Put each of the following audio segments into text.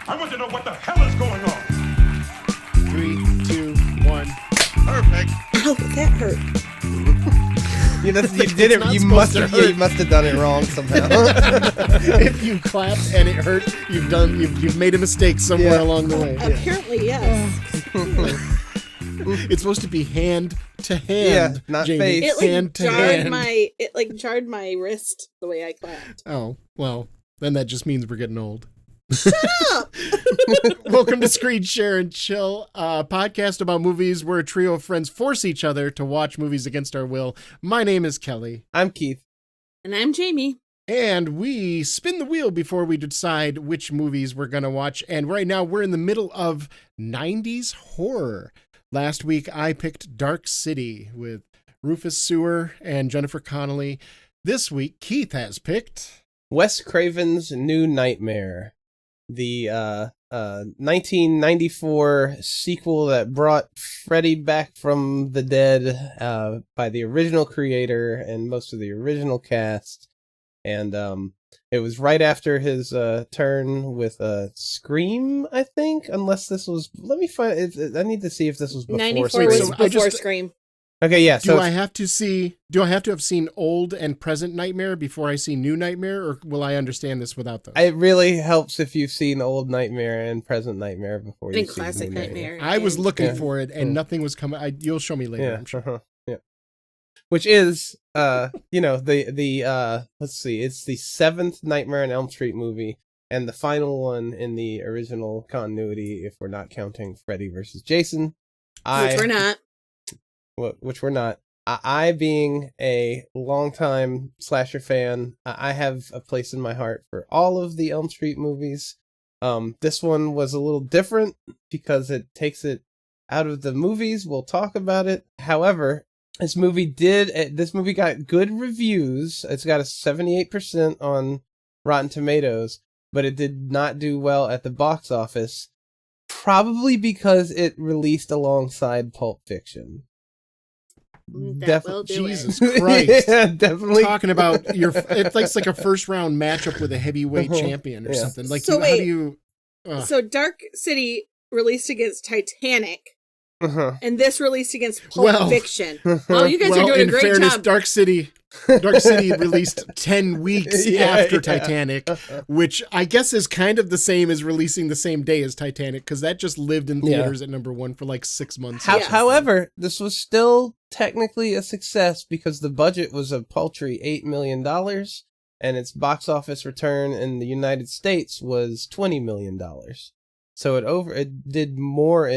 I want to know what the hell is going on. 3, 2, 1. Perfect. Ow, that hurt. You did it. You must have done it wrong somehow. If you clapped and it hurt, you've made a mistake somewhere along the way. Apparently, yes. It's supposed to be hand to hand, not Jamie. face. It like hand to jarred hand. jarred my wrist the way I clapped. Oh, well, then that just means we're getting old. Shut up! Welcome to Screen Share and Chill, a podcast about movies where a trio of friends force each other to watch movies against our will. My name is Kelley. I'm Keith. And I'm Jamie. And we spin the wheel before we decide which movies we're going to watch. And right now we're in the middle of 90s horror. Last week I picked Dark City with Rufus Sewell and Jennifer Connelly. This week Keith has picked Wes Craven's New Nightmare, the 1994 sequel that brought Freddy back from the dead by the original creator and most of the original cast. And it was right after his turn with Scream, I think, unless this was... Let me find... I need to see if this was before 94 Scream. was before Scream. Okay, yeah. Do I have to have seen old and present Nightmare before I see New Nightmare, or will I understand this without those? It really helps if you've seen Old Nightmare and Present Nightmare before you see Classic New Nightmare. I was looking for it, and nothing was coming. You'll show me later, Yeah, I'm sure. yeah. Which is, let's see, it's the 7th Nightmare on Elm Street movie, and the final one in the original continuity, if we're not counting Freddy versus Jason. Which we're not. Which we're not. I being a longtime slasher fan, I have a place in my heart for all of the Elm Street movies. This one was a little different because it takes it out of the movies. We'll talk about it. However, this movie got good reviews. It's got a 78% on Rotten Tomatoes, but it did not do well at the box office, probably because it released alongside Pulp Fiction. Jesus Christ. Yeah, definitely. Talking about it's like a first round matchup with a heavyweight champion or something. Like, So how do you... So Dark City released against Titanic, and this released against Pulp Fiction. Oh, you guys are doing a great fairness, job. Dark City released 10 weeks after Titanic, which I guess is kind of the same as releasing the same day as Titanic, because that just lived in theaters at number 1 for like 6 months. However, this was still technically a success because the budget was a paltry $8 million, and its box office return in the United States was $20 million. So it made more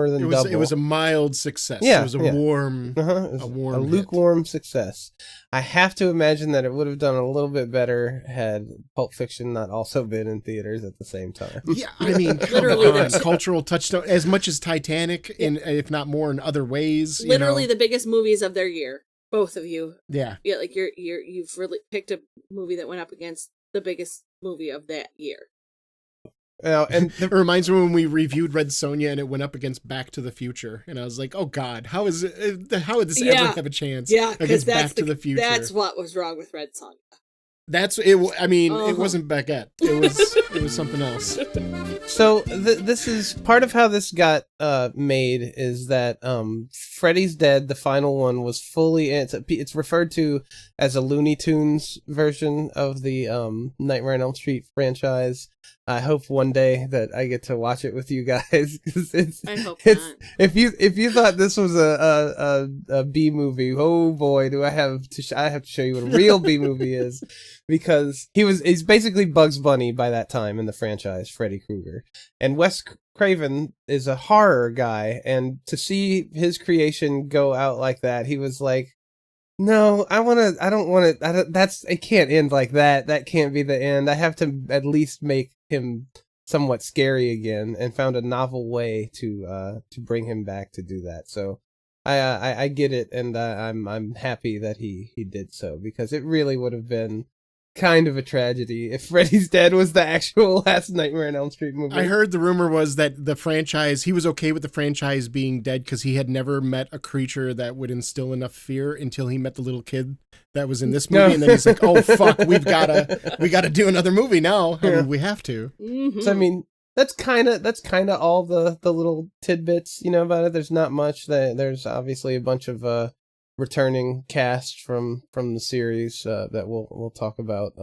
than double. It was a mild success. Yeah, it was a warm, a warm lukewarm success. I have to imagine that it would have done a little bit better had Pulp Fiction not also been in theaters at the same time. Yeah, I mean, literally cultural touchdown as much as Titanic, if not more in other ways. Literally the biggest movies of their year. Both of you. Yeah. Yeah, like you've really picked a movie that went up against the biggest movie of that year. And it reminds me when we reviewed Red Sonja and it went up against Back to the Future, and I was like, "Oh God, how would this ever have a chance?" Yeah, against Back to the Future. That's what was wrong with Red Sonja. That's it. I mean, it wasn't Beckett. It was something else. So this is part of how this got made is that Freddy's Dead, the final one, was fully. It's referred to as a Looney Tunes version of the Nightmare on Elm Street franchise. I hope one day that I get to watch it with you guys. I hope not. If you thought this was a B movie, oh boy, do I have to show you what a real B movie is, because he's basically Bugs Bunny by that time in the franchise, Freddy Krueger, and Wes Craven is a horror guy, and to see his creation go out like that, he was like, no, it can't end like that. That can't be the end. I have to at least make him somewhat scary again, and found a novel way to bring him back to do that. So I get it, and I'm happy that he did so, because it really would have been kind of a tragedy if Freddy's Dead was the actual last Nightmare on Elm Street movie. I heard the rumor was that the franchise, he was okay with the franchise being dead because he had never met a creature that would instill enough fear until he met the little kid that was in this movie. And then he's like, oh fuck, we gotta do another movie now. I mean, we have to. Mm-hmm. So I mean, that's kind of all the little tidbits, about it. There's not much. There's obviously a bunch of returning cast from the series that we'll talk about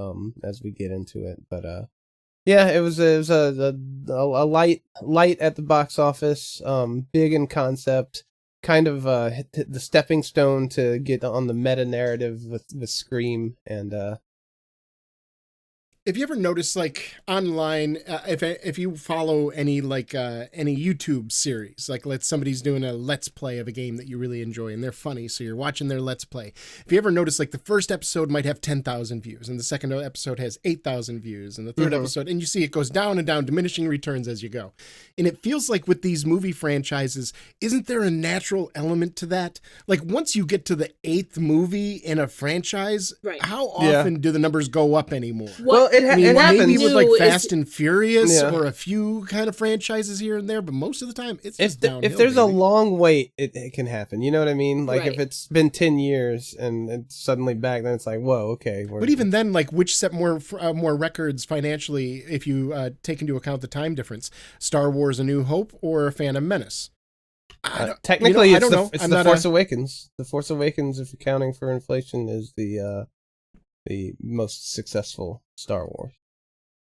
as we get into it. But yeah, it was a light at the box office, big in concept, kind of the stepping stone to get on the meta narrative with Scream. And If you ever notice, like online, if you follow any any YouTube series, like somebody's doing a Let's Play of a game that you really enjoy and they're funny, so you're watching their Let's Play. If you ever notice, like the first episode might have 10,000 views, and the second episode has 8,000 views, and the third episode, and you see it goes down and down, diminishing returns as you go. And it feels like with these movie franchises, isn't there a natural element to that? Like once you get to the 8th movie in a franchise, Right. how often do the numbers go up anymore? well, it happens. Maybe with like Is- Fast and Furious Yeah. or a few kind of franchises here and there, but most of the time it's If just downhill. if there's a baby. long wait, it can happen. You know what I mean? Like Right. if it's been 10 years and it's suddenly back, then it's like, whoa, okay. But even then, like which set more records financially if you take into account the time difference? Star Wars: A New Hope or Phantom Menace? technically, I don't know. it's I'm the not Force Awakens. The Force Awakens, if accounting for inflation, is the most successful Star Wars.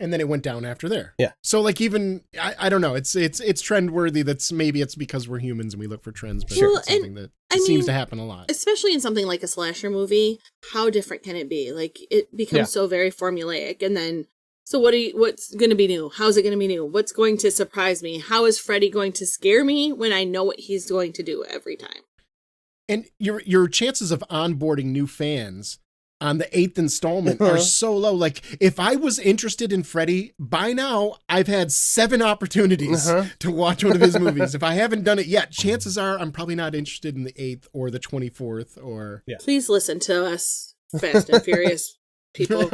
And then it went down after there. Yeah. So like even I don't know. It's trend worthy. Maybe it's because we're humans and we look for trends. But Sure. it's something that I seems mean, to happen a lot. especially in something like a slasher movie, how different can it be? Like it becomes Yeah. so very formulaic, and then so what's going to be new? How's it going to be new? What's going to surprise me? How is Freddy going to scare me when I know what he's going to do every time? And your chances of onboarding new fans on the 8th installment are so low. Like if I was interested in Freddy by now, I've had 7 opportunities to watch one of his movies. If I haven't done it yet, chances are I'm probably not interested in the 8th or the 24th or Please listen to us, Fast and Furious people.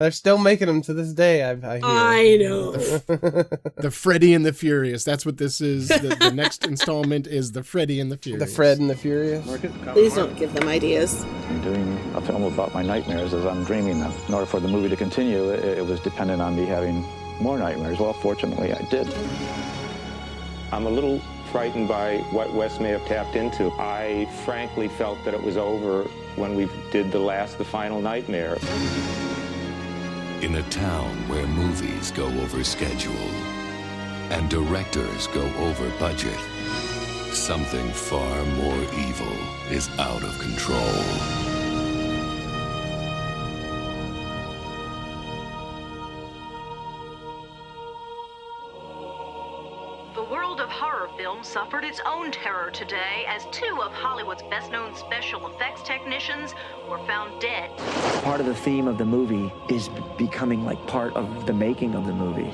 They're still making them to this day. I hear. I know. the Freddy and the Furious. That's what this is. The next installment is the Freddy and the Furious. The Fred and the Furious. Please don't give them ideas. In doing a film about my nightmares as I'm dreaming them. In order for the movie to continue, it was dependent on me having more nightmares. Well, fortunately, I did. I'm a little frightened by what Wes may have tapped into. I frankly felt that it was over when we did the final nightmare. In a town where movies go over schedule and directors go over budget, something far more evil is out of control. The world of horror films suffered its own terror today as 2 of Hollywood's best-known special effects technicians were found dead. Part of the theme of the movie is becoming like part of the making of the movie.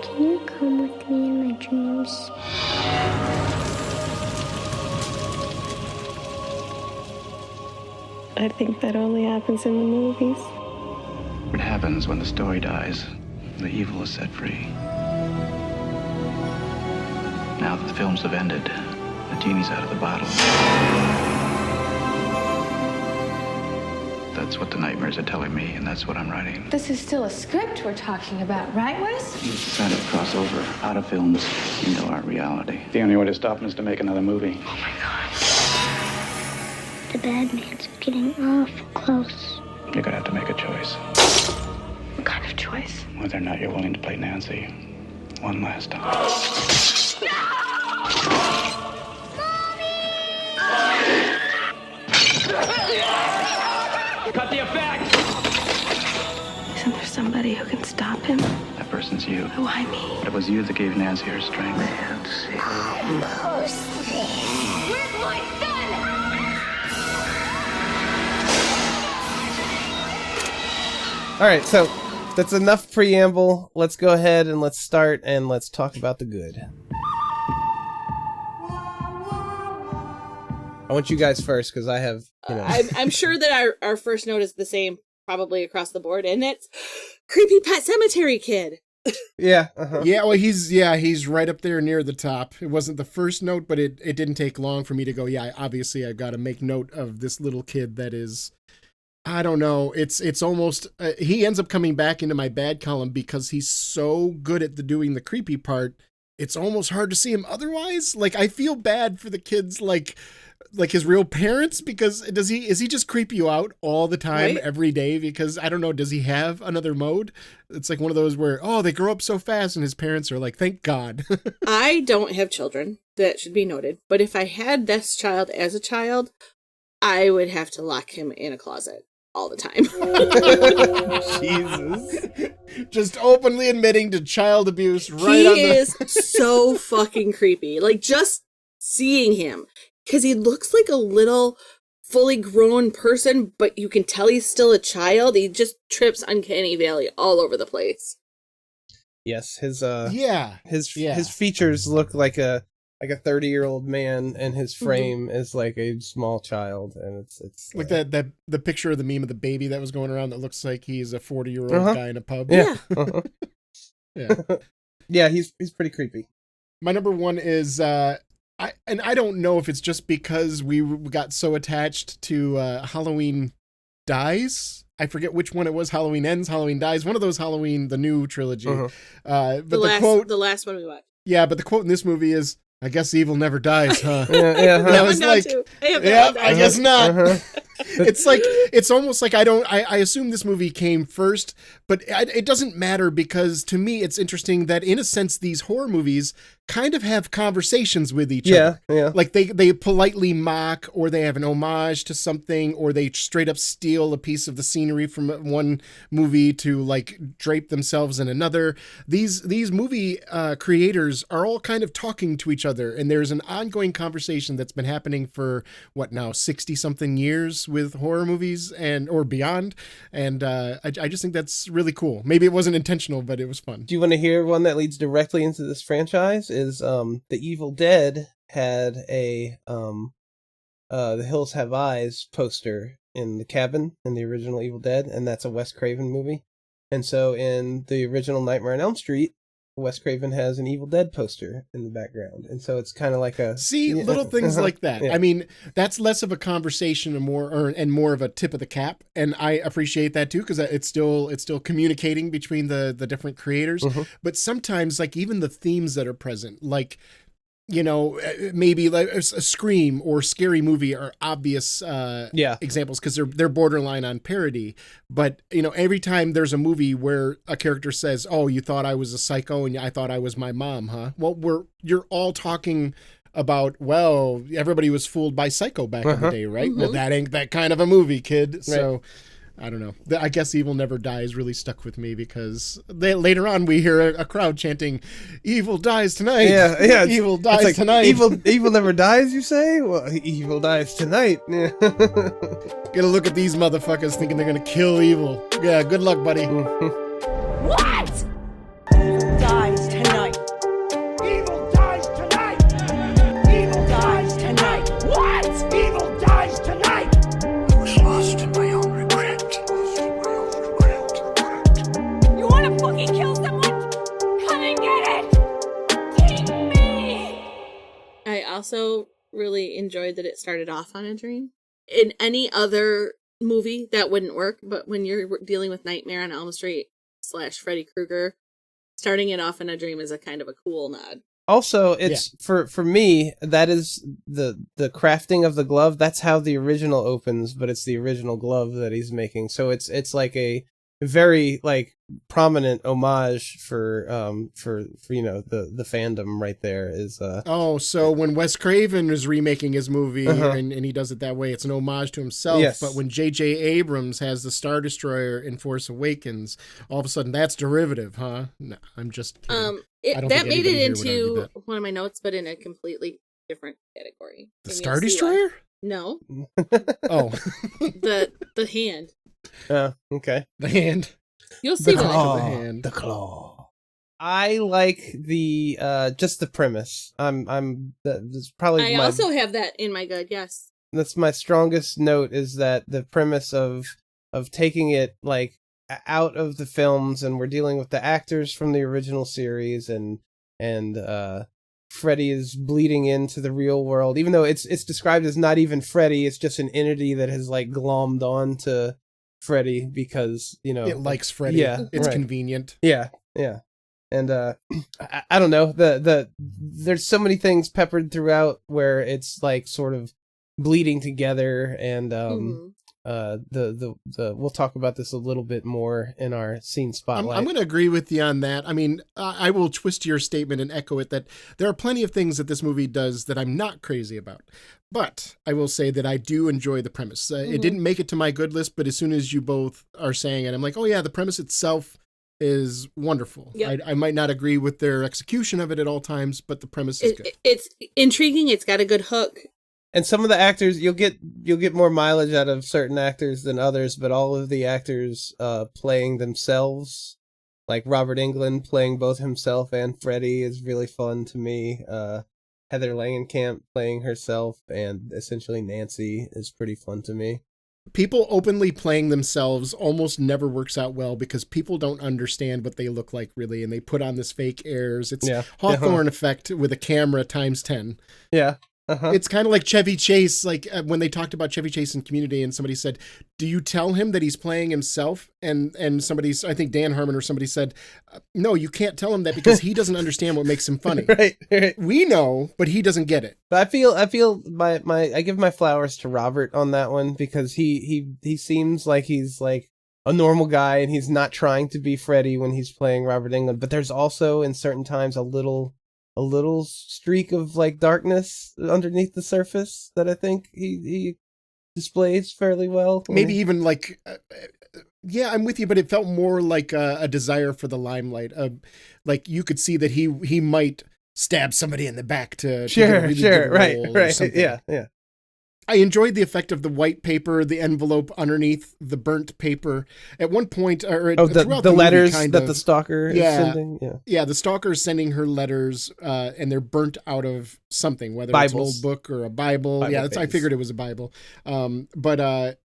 Can you come with me in my dreams? I think that only happens in the movies. What happens when the story dies? The evil is set free. Now that the films have ended, the genie's out of the bottle. That's what the nightmares are telling me, and that's what I'm writing. This is still a script we're talking about, right, Wes? We've decided to cross over out of films into our reality. The only way to stop him is to make another movie. Oh my God. The bad man's getting awful close. You're gonna have to make a choice. What kind of choice? Whether or not you're willing to play Nancy one last time. Cut the effect! Isn't there somebody who can stop him? That person's you. Why me? It was you that gave Nancy her strength. Where's my son? All right, so that's enough preamble. Let's go ahead and let's start and let's talk about the good. I want you guys first because I have, I'm sure that our first note is the same probably across the board, and it's Creepy Pet Cemetery Kid. Yeah. Yeah, well, he's right up there near the top. It wasn't the first note, but it didn't take long for me to go, yeah, obviously I've got to make note of this little kid that is I don't know. It's almost he ends up coming back into my bad column because he's so good at doing the creepy part. It's almost hard to see him otherwise. Like, I feel bad for the kids, like his real parents, because is he just creep you out all the time, right? Every day? Because I don't know, does he have another mode? It's like one of those where, they grow up so fast and his parents are like, thank God. I don't have children, that should be noted. But if I had this child as a child, I would have to lock him in a closet all the time. Jesus. Just openly admitting to child abuse He is so fucking creepy. Like, just seeing him, because he looks like a little fully grown person, but you can tell he's still a child. He just trips Uncanny Valley all over the place. Yes, his features look like a 30-year-old man, and his frame is like a small child, and it's like that the picture of the meme of the baby that was going around that looks like he's a 40-year-old guy in a pub. Yeah. Yeah. Yeah, he's pretty creepy. My number one is I don't know if it's just because we got so attached to Halloween Dies. I forget which one it was. Halloween Ends, Halloween Dies. One of those Halloween, the new trilogy. But the last one we watched. Yeah, but the quote in this movie is, "I guess evil never dies, huh?" I was like, I guess not. It's almost like I assume this movie came first, but it doesn't matter, because to me it's interesting that in a sense these horror movies kind of have conversations with each other. Yeah. Like they politely mock, or they have an homage to something, or they straight up steal a piece of the scenery from one movie to like drape themselves in another. These movie creators are all kind of talking to each other, and there's an ongoing conversation that's been happening for 60 something years with horror movies or beyond. And I just think that's really cool. Maybe it wasn't intentional, but it was fun. Do you want to hear one that leads directly into this franchise? Is The Evil Dead had a The Hills Have Eyes poster in the cabin in the original Evil Dead, and that's a Wes Craven movie. And so in the original Nightmare on Elm Street, Wes Craven has an Evil Dead poster in the background, and so it's kind of like little things like that. Yeah. I mean, that's less of a conversation and more of a tip of the cap, and I appreciate that too, because it's still communicating between the different creators. But sometimes, like, even the themes that are present, like, maybe like a Scream or Scary Movie are obvious examples, because they're borderline on parody. But every time there's a movie where a character says, "Oh, you thought I was a psycho and I thought I was my mom, huh?" Well, you're all talking about, well, everybody was fooled by Psycho back in the day, right? Well, that ain't that kind of a movie, kid. Right. So I don't know. I guess Evil Never Dies really stuck with me, because later on we hear a crowd chanting, "Evil dies tonight." Yeah. Evil dies tonight. Evil never dies, you say? Well, evil dies tonight. Yeah. Get a look at these motherfuckers thinking they're gonna kill evil. Yeah, good luck, buddy. What? Evil dies tonight. Evil dies tonight. Evil dies tonight. What? Evil dies tonight. I was lost in my own regret. You want to fucking kill someone? Come and get it. Take me. I also really enjoyed that it started off on a dream. In any other movie, that wouldn't work, but when you're dealing with Nightmare on Elm Street / Freddy Krueger, starting it off in a dream is a kind of a cool nod. Also, it's for me, that is the crafting of the glove. That's how the original opens, but it's the original glove that he's making. So it's like a very like prominent homage for the fandom right there is so when Wes Craven is remaking his movie and he does it that way, it's an homage to himself. Yes. But when J.J. Abrams has the Star Destroyer in Force Awakens, all of a sudden that's derivative, huh? No, I'm just kidding. That made it into one of my notes, but in a completely different category. The Star Destroyer? No. Oh. the hand. Okay. The hand. You'll see the what hand. The claw. I like the just the premise. That's probably I also have that in my good, yes. That's my strongest note, is that the premise of taking it like out of the films, and we're dealing with the actors from the original series, and Freddy is bleeding into the real world, even though it's described as not even Freddy, it's just an entity that has like glommed on to Freddy because, you know, It likes Freddy. Yeah, it's right. convenient. Yeah. And I don't know, there's so many things peppered throughout where it's like sort of bleeding together, and we'll talk about this a little bit more in our scene spotlight. I'm going to agree with you on that. I mean, I will twist your statement and echo it that there are plenty of things that this movie does that I'm not crazy about. But I will say that I do enjoy the premise. It didn't make it to my good list, but as soon as you both are saying it, I'm like, oh yeah, the premise itself is wonderful. Yep. I might not agree with their execution of it at all times, but the premise is good. It's intriguing. It's got a good hook. And some of the actors, you'll get more mileage out of certain actors than others, but all of the actors playing themselves, like Robert Englund playing both himself and Freddy, is really fun to me. Heather Langenkamp playing herself and essentially Nancy is pretty fun to me. People openly playing themselves almost never works out well because people don't understand what they look like really, and they put on this fake airs. It's Hawthorne effect with a camera times 10. Yeah. It's kind of like Chevy Chase, like when they talked about Chevy Chase in Community, and somebody said, do you tell him that he's playing himself? And somebody's, I think Dan Harmon or somebody said, no, you can't tell him that because he doesn't understand what makes him funny. Right. We know, but he doesn't get it. But I feel I give my flowers to Robert on that one because he seems like he's like a normal guy and he's not trying to be Freddy when he's playing Robert Englund. But there's also in certain times a little streak of like darkness underneath the surface that I think he displays fairly well. Maybe even like, yeah, I'm with you, but it felt more like a desire for the limelight. Like you could see that he might stab somebody in the back to get a really good role or something. Yeah. I enjoyed the effect of the white paper, the envelope underneath, the burnt paper. At one point, or throughout the letters movie, that the stalker is sending. Yeah, the stalker is sending her letters, and they're burnt out of something, whether Bibles. it's an old book or a Bible. I figured it was a Bible. But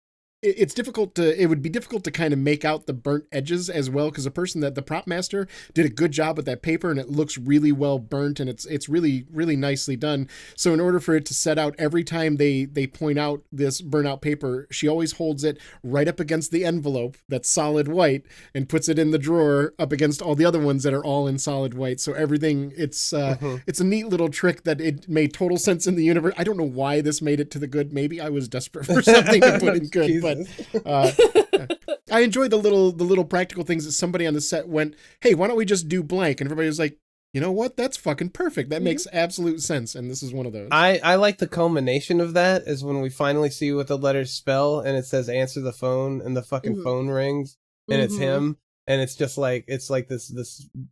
it's difficult it would be difficult to kind of make out the burnt edges as well, because the prop master did a good job with that paper, and it looks really well burnt, and it's really, really nicely done. So in order for it to set out every time they point out this burnout paper, she always holds it right up against the envelope that's solid white and puts it in the drawer up against all the other ones that are all in solid white. So everything, it's a neat little trick that it made total sense in the universe. I don't know why this made it to the good. Maybe I was desperate for something to put in good, but I enjoyed the little practical things that somebody on the set went, hey, why don't we just do blank? And everybody was like, you know what? That's fucking perfect. That makes absolute sense. And this is one of those. I like the culmination of that is when we finally see what the letters spell and it says answer the phone and the fucking phone rings and it's him. And it's just like, it's like this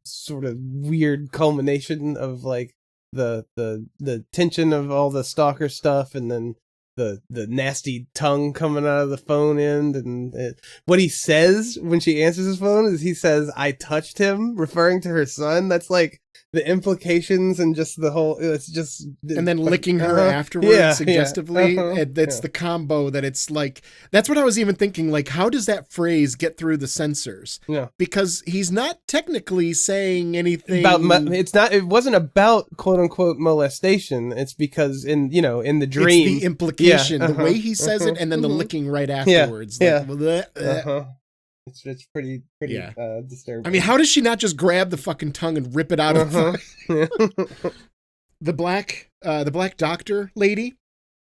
sort of weird culmination of like the tension of all the stalker stuff, and then the nasty tongue coming out of the phone end, and what he says when she answers his phone is he says, I touched him, referring to her son. That's like the implications and just the whole, it's just, and then licking her afterwards suggestively. That's the combo that it's like, that's what I was even thinking, like, how does that phrase get through the censors? Because he's not technically saying anything about it wasn't about quote unquote molestation. It's because in the dream, it's the implication, the way he says it, and then the licking right afterwards. It's pretty disturbing. I mean, how does she not just grab the fucking tongue and rip it out of the black doctor lady,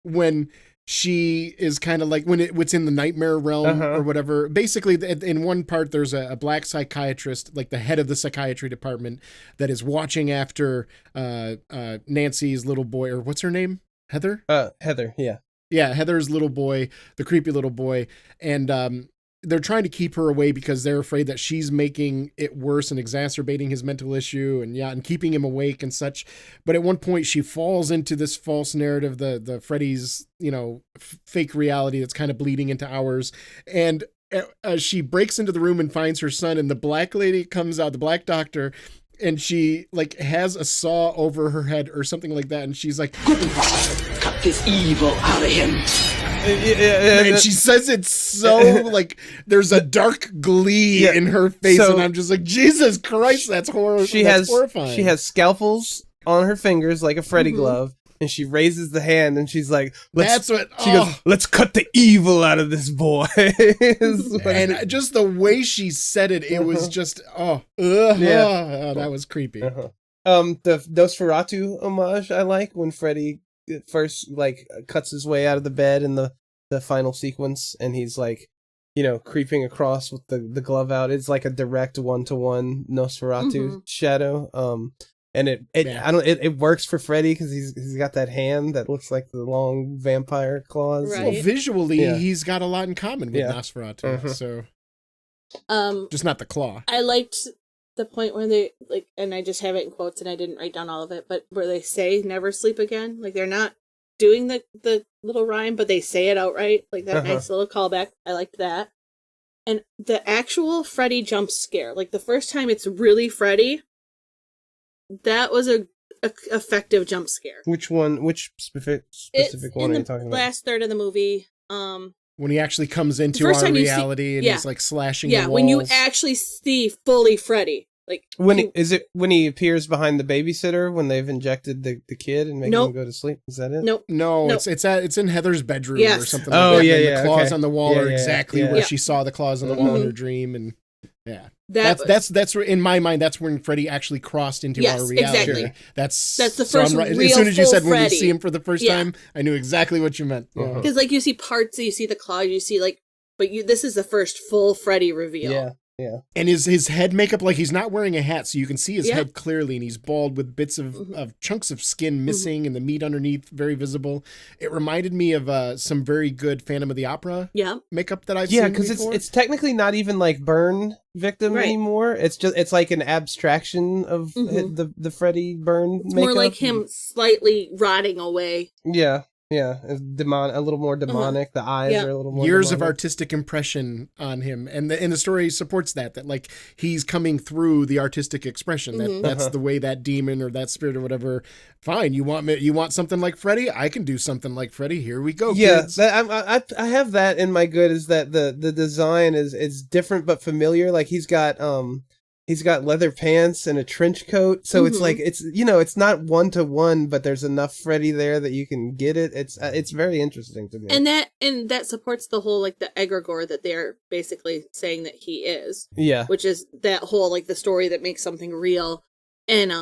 when she is kind of like, when it's in the nightmare realm or whatever. Basically, in one part, there's a black psychiatrist, like the head of the psychiatry department, that is watching after Nancy's little boy, or what's her name? Heather? Heather, yeah. Yeah, Heather's little boy, the creepy little boy. And they're trying to keep her away because they're afraid that she's making it worse and exacerbating his mental issue and keeping him awake and such. But at one point she falls into this false narrative, the Freddy's, fake reality that's kind of bleeding into ours. And she breaks into the room and finds her son, and the black lady comes out, the black doctor, and she like has a saw over her head or something like that. And she's like, cut this evil out of him. And she says it so like there's a dark glee in her face, and I'm just like, Jesus Christ, that's horror. That's horrifying. She has scalpels on her fingers like a Freddy glove, and she raises the hand, and she's like, That's what she goes. Let's cut the evil out of this boy. And just the way she said it, it was just that was creepy. The Nosferatu homage I like when Freddy first like cuts his way out of the bed in the final sequence, and he's like, creeping across with the glove out. It's like a direct 1-to-1 Nosferatu shadow. And it works for Freddy because he's got that hand that looks like the long vampire claws. Right. Well, visually, he's got a lot in common with Nosferatu. So, just not the claw. I liked the point where they and I just have it in quotes and I didn't write down all of it, but where they say "never sleep again." Like they're not doing the little rhyme, but they say it outright. Like that nice little callback. I liked that. And the actual Freddy jump scare, like the first time it's really Freddy. That was a effective jump scare. Which one? Which specific one are you talking about? Last third of the movie. When he actually comes into our reality and he's like slashing the walls. When you actually see fully Freddy. Like when he appears behind the babysitter when they've injected the kid and make him go to sleep? Is that it? Nope. No, it's in Heather's bedroom or something like that. Oh yeah, The claws on the wall are exactly where she saw the claws on the wall in her dream, and that's where, in my mind, that's when Freddy actually crossed into our reality. Exactly. That's the first real as soon as you said when you Freddy. see him for the first time, I knew exactly what you meant. Because like you see parts, you see the claw, you see this is the first full Freddy reveal. Yeah. And his head makeup, like he's not wearing a hat, so you can see his head clearly, and he's bald with bits of chunks of skin missing and the meat underneath very visible. It reminded me of some very good Phantom of the Opera makeup that I've seen before. Yeah, because it's technically not even like burn victim anymore. It's like an abstraction of the Freddy burn It's makeup. more like him slightly rotting away. Yeah. Yeah, it's a little more demonic. The eyes are a little more years demonic. of artistic impression on him, and the story supports that like he's coming through the artistic expression. That's the way that demon or that spirit or whatever. Fine, you want something like Freddy? I can do something like Freddy. Here we go. Yeah, kids. I have that in my good. Is that the design is different but familiar? Like he's got leather pants and a trench coat, so it's like it's not 1-to-1, but there's enough Freddy there that you can get it. It's very interesting to me, and that supports the whole like the egregore that they're basically saying that he is. Yeah, which is that whole like the story that makes something real, and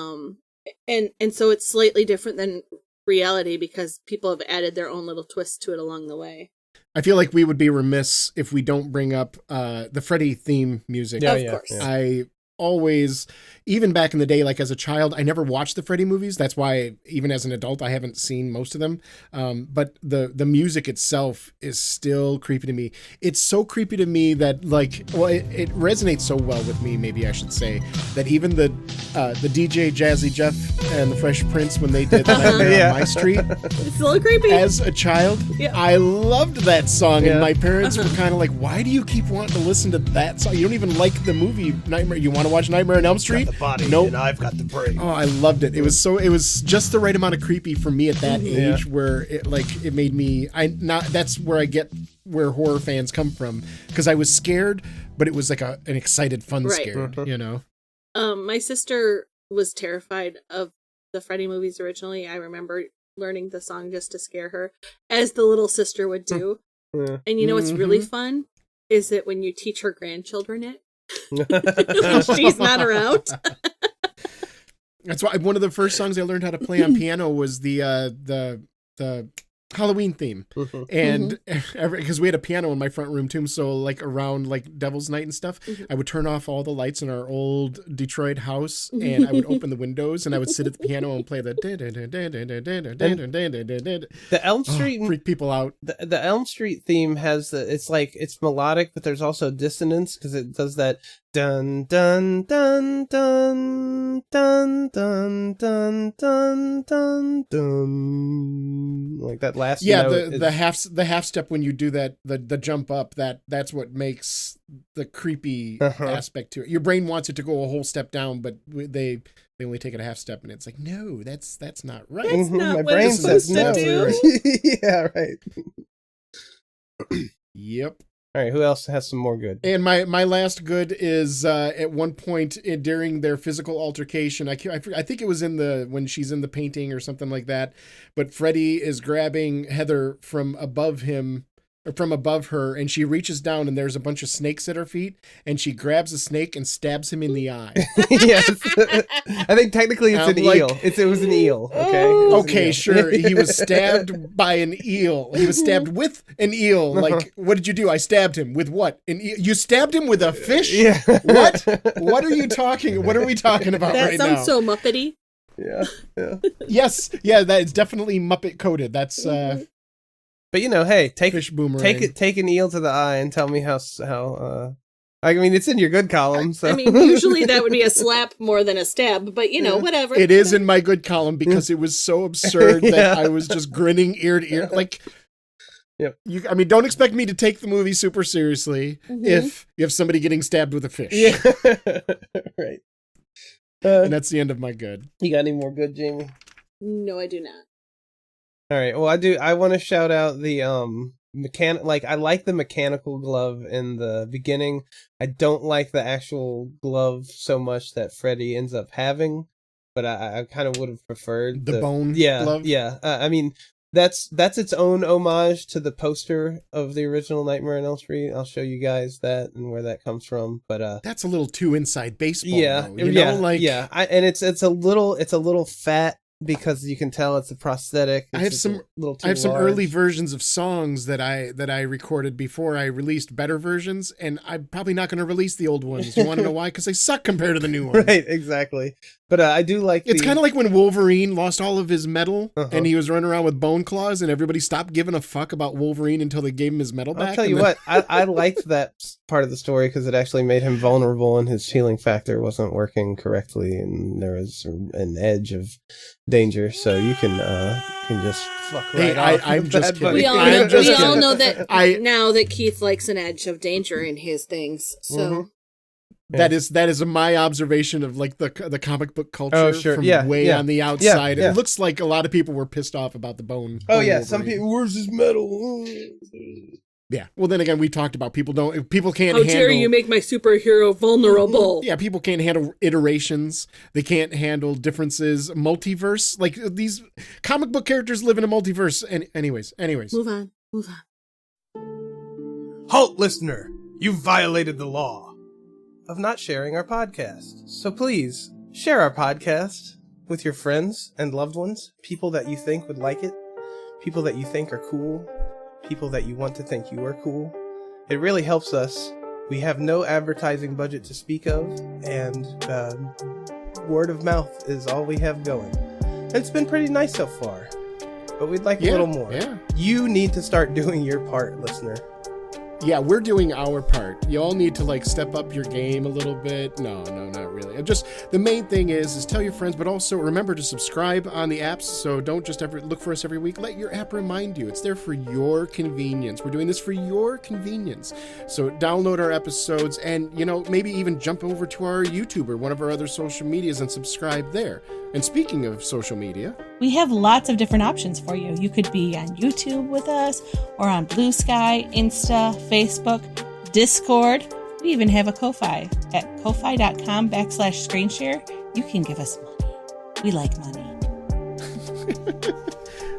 so it's slightly different than reality because people have added their own little twists to it along the way. I feel like we would be remiss if we don't bring up the Freddy theme music. Of course. I always, even back in the day, like as a child, I never watched the Freddy movies. That's why even as an adult, I haven't seen most of them. But the music itself is still creepy to me. It's so creepy to me that it resonates so well with me, maybe I should say, that even the DJ Jazzy Jeff and the Fresh Prince, when they did Nightmare on My Street, it's a little creepy. As a child, I loved that song, and my parents were kind of like, why do you keep wanting to listen to that song? You don't even like the movie Nightmare. You want to watch Nightmare on Elm Street? Got the body, nope. and I've got the brain. Oh, I loved it. It was just the right amount of creepy for me at that age, where it made me. That's where I get where horror fans come from, because I was scared, but it was like an excited, fun scared. My sister was terrified of the Freddy movies originally. I remember learning the song just to scare her, as the little sister would do. And you know what's really fun is that when you teach her grandchildren it. She's not around. That's why one of the first songs I learned how to play on piano was the Halloween theme, and because we had a piano in my front room too, so like around like Devil's Night and stuff, I would turn off all the lights in our old Detroit house, and I would open the windows, and I would sit at the piano and play the Elm Street freak people out. The Elm Street theme has it's melodic, but there's also dissonance because it does that dun dun dun dun dun dun dun dun dun dun, like that last note. the half step when you do that, the jump up, that's what makes the creepy aspect to it. Your brain wants it to go a whole step down, but they only take it a half step, and it's like, no, that's not right. That's not my what brain it's says supposed no. to do. Yeah, right. Yep. All right, who else has some more good? And my last good is at one point during their physical altercation, I think it was when she's in the painting or something like that, but Freddy is grabbing Heather from above him, or from above her, and she reaches down and there's a bunch of snakes at her feet, and she grabs a snake and stabs him in the eye. Yes. I think technically it's an eel. It was an eel, okay? Okay, sure. He was stabbed by an eel. He was stabbed with an eel. Like, what did you do? I stabbed him with what? An eel? You stabbed him with a fish? Yeah. What? What are we talking about that right now? That sounds so Muppety. Yeah. Yes. Yeah, that is definitely Muppet coded. That's But hey, take an eel to the eye and tell me how. I mean, it's in your good column. So I mean, usually that would be a slap more than a stab, but whatever. It is in my good column because it was so absurd that I was just grinning ear to ear. Like, yep. I mean, don't expect me to take the movie super seriously if you have somebody getting stabbed with a fish. Yeah. Right. And that's the end of my good. You got any more good, Jamie? No, I do not. All right. Well, I do. I want to shout out the I like the mechanical glove in the beginning. I don't like the actual glove so much that Freddy ends up having, but I kind of would have preferred the bone glove. Yeah. I mean, that's its own homage to the poster of the original Nightmare on Elm Street. I'll show you guys that and where that comes from. But that's a little too inside baseball. Yeah. Though, yeah. And it's a little fat. Because you can tell it's a prosthetic. I have some early versions of songs that I recorded before I released better versions, and I'm probably not going to release the old ones. You want to know why? Because they suck compared to the new ones. Right, exactly. But I do like. It's kind of like when Wolverine lost all of his metal, and he was running around with bone claws, and everybody stopped giving a fuck about Wolverine until they gave him his metal back. I'll tell you what, I liked that part of the story because it actually made him vulnerable, and his healing factor wasn't working correctly, and there was an edge of danger. So you can just fuck right off. I'm just kidding. We all know that now that Keith likes an edge of danger in his things. So. Yeah. That is my observation of like the comic book culture from way on the outside. Yeah. It looks like a lot of people were pissed off about the bone. Oh yeah, Wolverine. some people. Where's his metal? Yeah. Well, then again, we talked about people can't. How dare you make my superhero vulnerable? Yeah, people can't handle iterations. They can't handle differences. Multiverse, like these comic book characters live in a multiverse. And anyways, move on. Halt, listener! You've violated the law of not sharing our podcast. So please, share our podcast with your friends and loved ones, people that you think would like it, people that you think are cool, people that you want to think you are cool. It really helps us. We have no advertising budget to speak of, and word of mouth is all we have going. And it's been pretty nice so far, but we'd like a little more. Yeah. You need to start doing your part, listener. Yeah, we're doing our part. You all need to like step up your game a little bit. No, not really. Just the main thing is tell your friends, but also remember to subscribe on the apps. So don't just ever look for us every week. Let your app remind you. It's there for your convenience. We're doing this for your convenience. So download our episodes and, maybe even jump over to our YouTube or one of our other social medias and subscribe there. And speaking of social media, we have lots of different options for you. You could be on YouTube with us or on Blue Sky, Insta, Facebook, Discord. We even have a Ko-Fi at ko-fi.com/screenshare. You can give us money. We like money.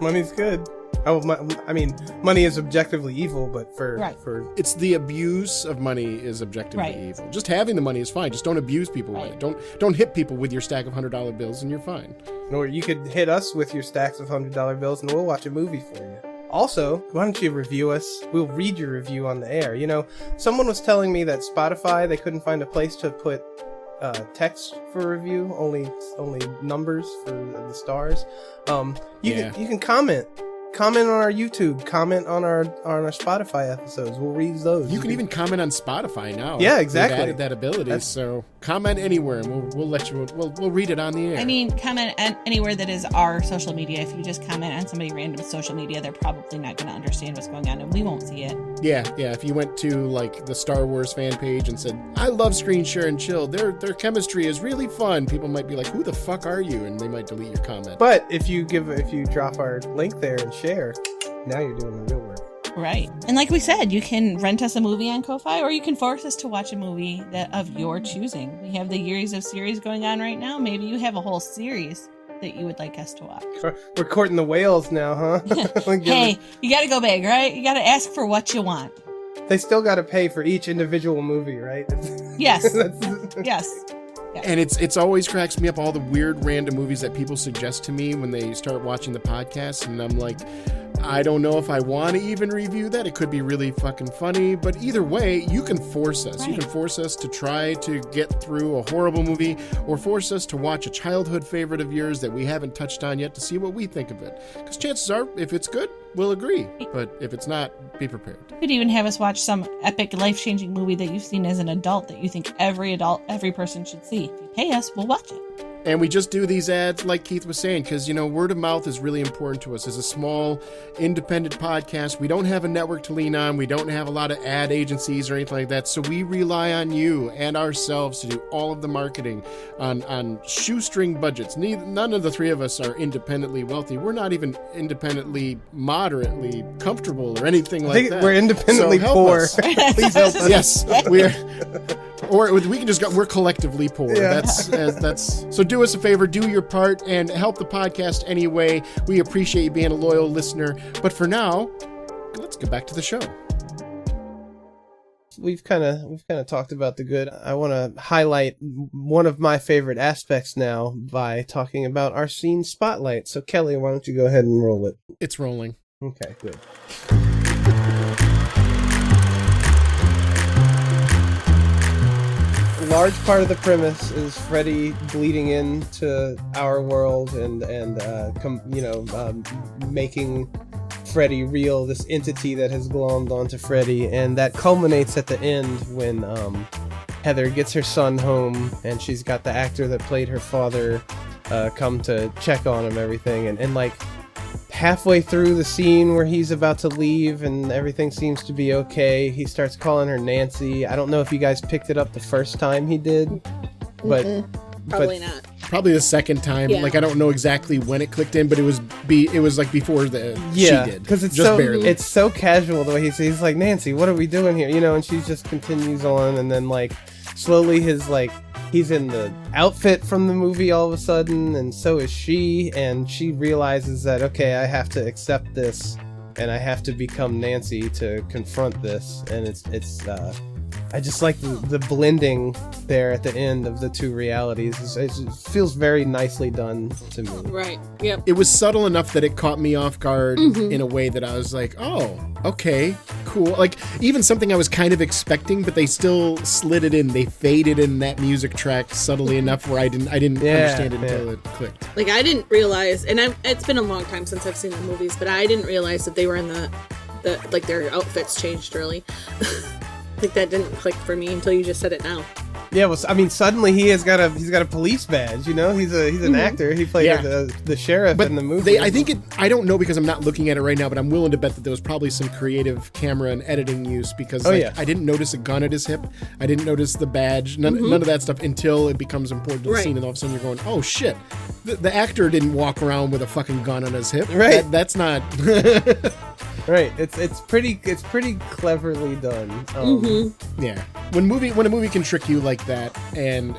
Money's good. Money is objectively evil, but for it's the abuse of money is objectively evil. Just having the money is fine. Just don't abuse people with it. Don't hit people with your stack of $100 bills, and you're fine. Or you could hit us with your stacks of $100 bills, and we'll watch a movie for you. Also, why don't you review us? We'll read your review on the air. Someone was telling me that Spotify, they couldn't find a place to put text for review, only numbers for the stars. You can comment on our YouTube, comment on our Spotify episodes. We'll read those. You can even comment on Spotify now. Yeah, exactly. We've added that ability, so comment anywhere, and we'll let you. We'll read it on the air. Comment anywhere that is our social media. If you just comment on somebody random social media, they're probably not going to understand what's going on, and we won't see it. Yeah. If you went to like the Star Wars fan page and said, "I love Screen Share and Chill. Their chemistry is really fun," people might be like, "Who the fuck are you?" and they might delete your comment. But if you drop our link there and share, now you're doing the real work. Right. And like we said, you can rent us a movie on Ko-Fi, or you can force us to watch a movie of your choosing. We have the Years of series going on right now. Maybe you have a whole series that you would like us to watch. We're courting the whales now, huh? Hey, you got to go big, right? You got to ask for what you want. They still got to pay for each individual movie, right? Yes. Yes. And it's always cracks me up, all the weird random movies that people suggest to me when they start watching the podcast, and I'm like, I don't know if I want to even review that. It could be really fucking funny, but either way, you can force us. Right. You can force us to try to get through a horrible movie, or force us to watch a childhood favorite of yours that we haven't touched on yet to see what we think of it. Because chances are, if it's good, we'll agree. But if it's not, be prepared. You could even have us watch some epic, life-changing movie that you've seen as an adult that you think every person should see. If you pay us, we'll watch it. And we just do these ads like Keith was saying, because, word of mouth is really important to us. As a small, independent podcast, we don't have a network to lean on. We don't have a lot of ad agencies or anything like that. So we rely on you and ourselves to do all of the marketing on shoestring budgets. None of the three of us are independently wealthy. We're not even independently moderately comfortable or anything like that. We're independently poor. Please help us. Yes, we're... Or we can just go, we're collectively poor. Yeah. That's so do us a favor, do your part, and help the podcast anyway. We appreciate you being a loyal listener. But for now, let's get back to the show. We've kind of talked about the good. I want to highlight one of my favorite aspects now by talking about our scene spotlight. So Kelley, why don't you go ahead and roll it? It's rolling. Okay, good. Large part of the premise is Freddy bleeding into our world and making Freddy real, this entity that has glommed onto Freddy, and that culminates at the end when Heather gets her son home and she's got the actor that played her father come to check on him, everything, and like halfway through the scene where he's about to leave and everything seems to be okay, he starts calling her Nancy. I don't know if you guys picked it up the first time he did, but probably not. Probably the second time. Yeah. Like, I don't know exactly when it clicked in, but it was like before she did. Because it's just so barely. It's so casual the way he's like, Nancy, what are we doing here? And she just continues on, and then like slowly he's in the outfit from the movie all of a sudden, and so is she, and she realizes that, okay, I have to accept this, and I have to become Nancy to confront this, and it's I just like the blending there at the end of the two realities. It feels very nicely done to me. Right, yep. It was subtle enough that it caught me off guard in a way that I was like, oh, okay, cool. Like, even something I was kind of expecting, but they still slid it in. They faded in that music track subtly enough where I didn't understand it until it clicked. Like, I didn't realize, and it's been a long time since I've seen the movies, but I didn't realize that they were in like their outfits changed really. Like, that didn't click for me until you just said it now. Yeah, well, I mean, suddenly he's got a police badge. He's an actor. He played the sheriff in the movie. I don't know because I'm not looking at it right now, but I'm willing to bet that there was probably some creative camera and editing use because I didn't notice a gun at his hip. I didn't notice the badge. None of that stuff until it becomes important to the scene, and all of a sudden you're going, oh shit, the actor didn't walk around with a fucking gun on his hip. Right. That's not. Right. It's pretty cleverly done. Yeah. When a movie can trick you like that, and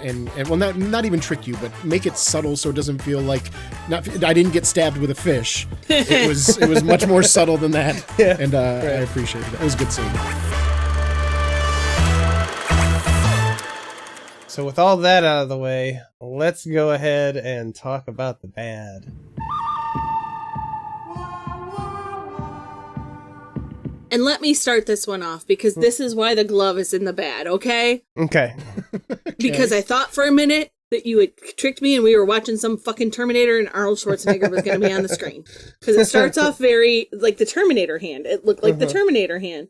well, not even trick you, but make it subtle so it doesn't feel like I didn't get stabbed with a fish. It was much more subtle than that. Yeah. And I appreciated it. It was a good scene. So with all that out of the way, let's go ahead and talk about the bad. And let me start this one off, because this is why the glove is in the bad, okay? Okay. Because I thought for a minute that you had tricked me and we were watching some fucking Terminator and Arnold Schwarzenegger was going to be on the screen. Because it starts off very like the Terminator hand. It looked like the Terminator hand.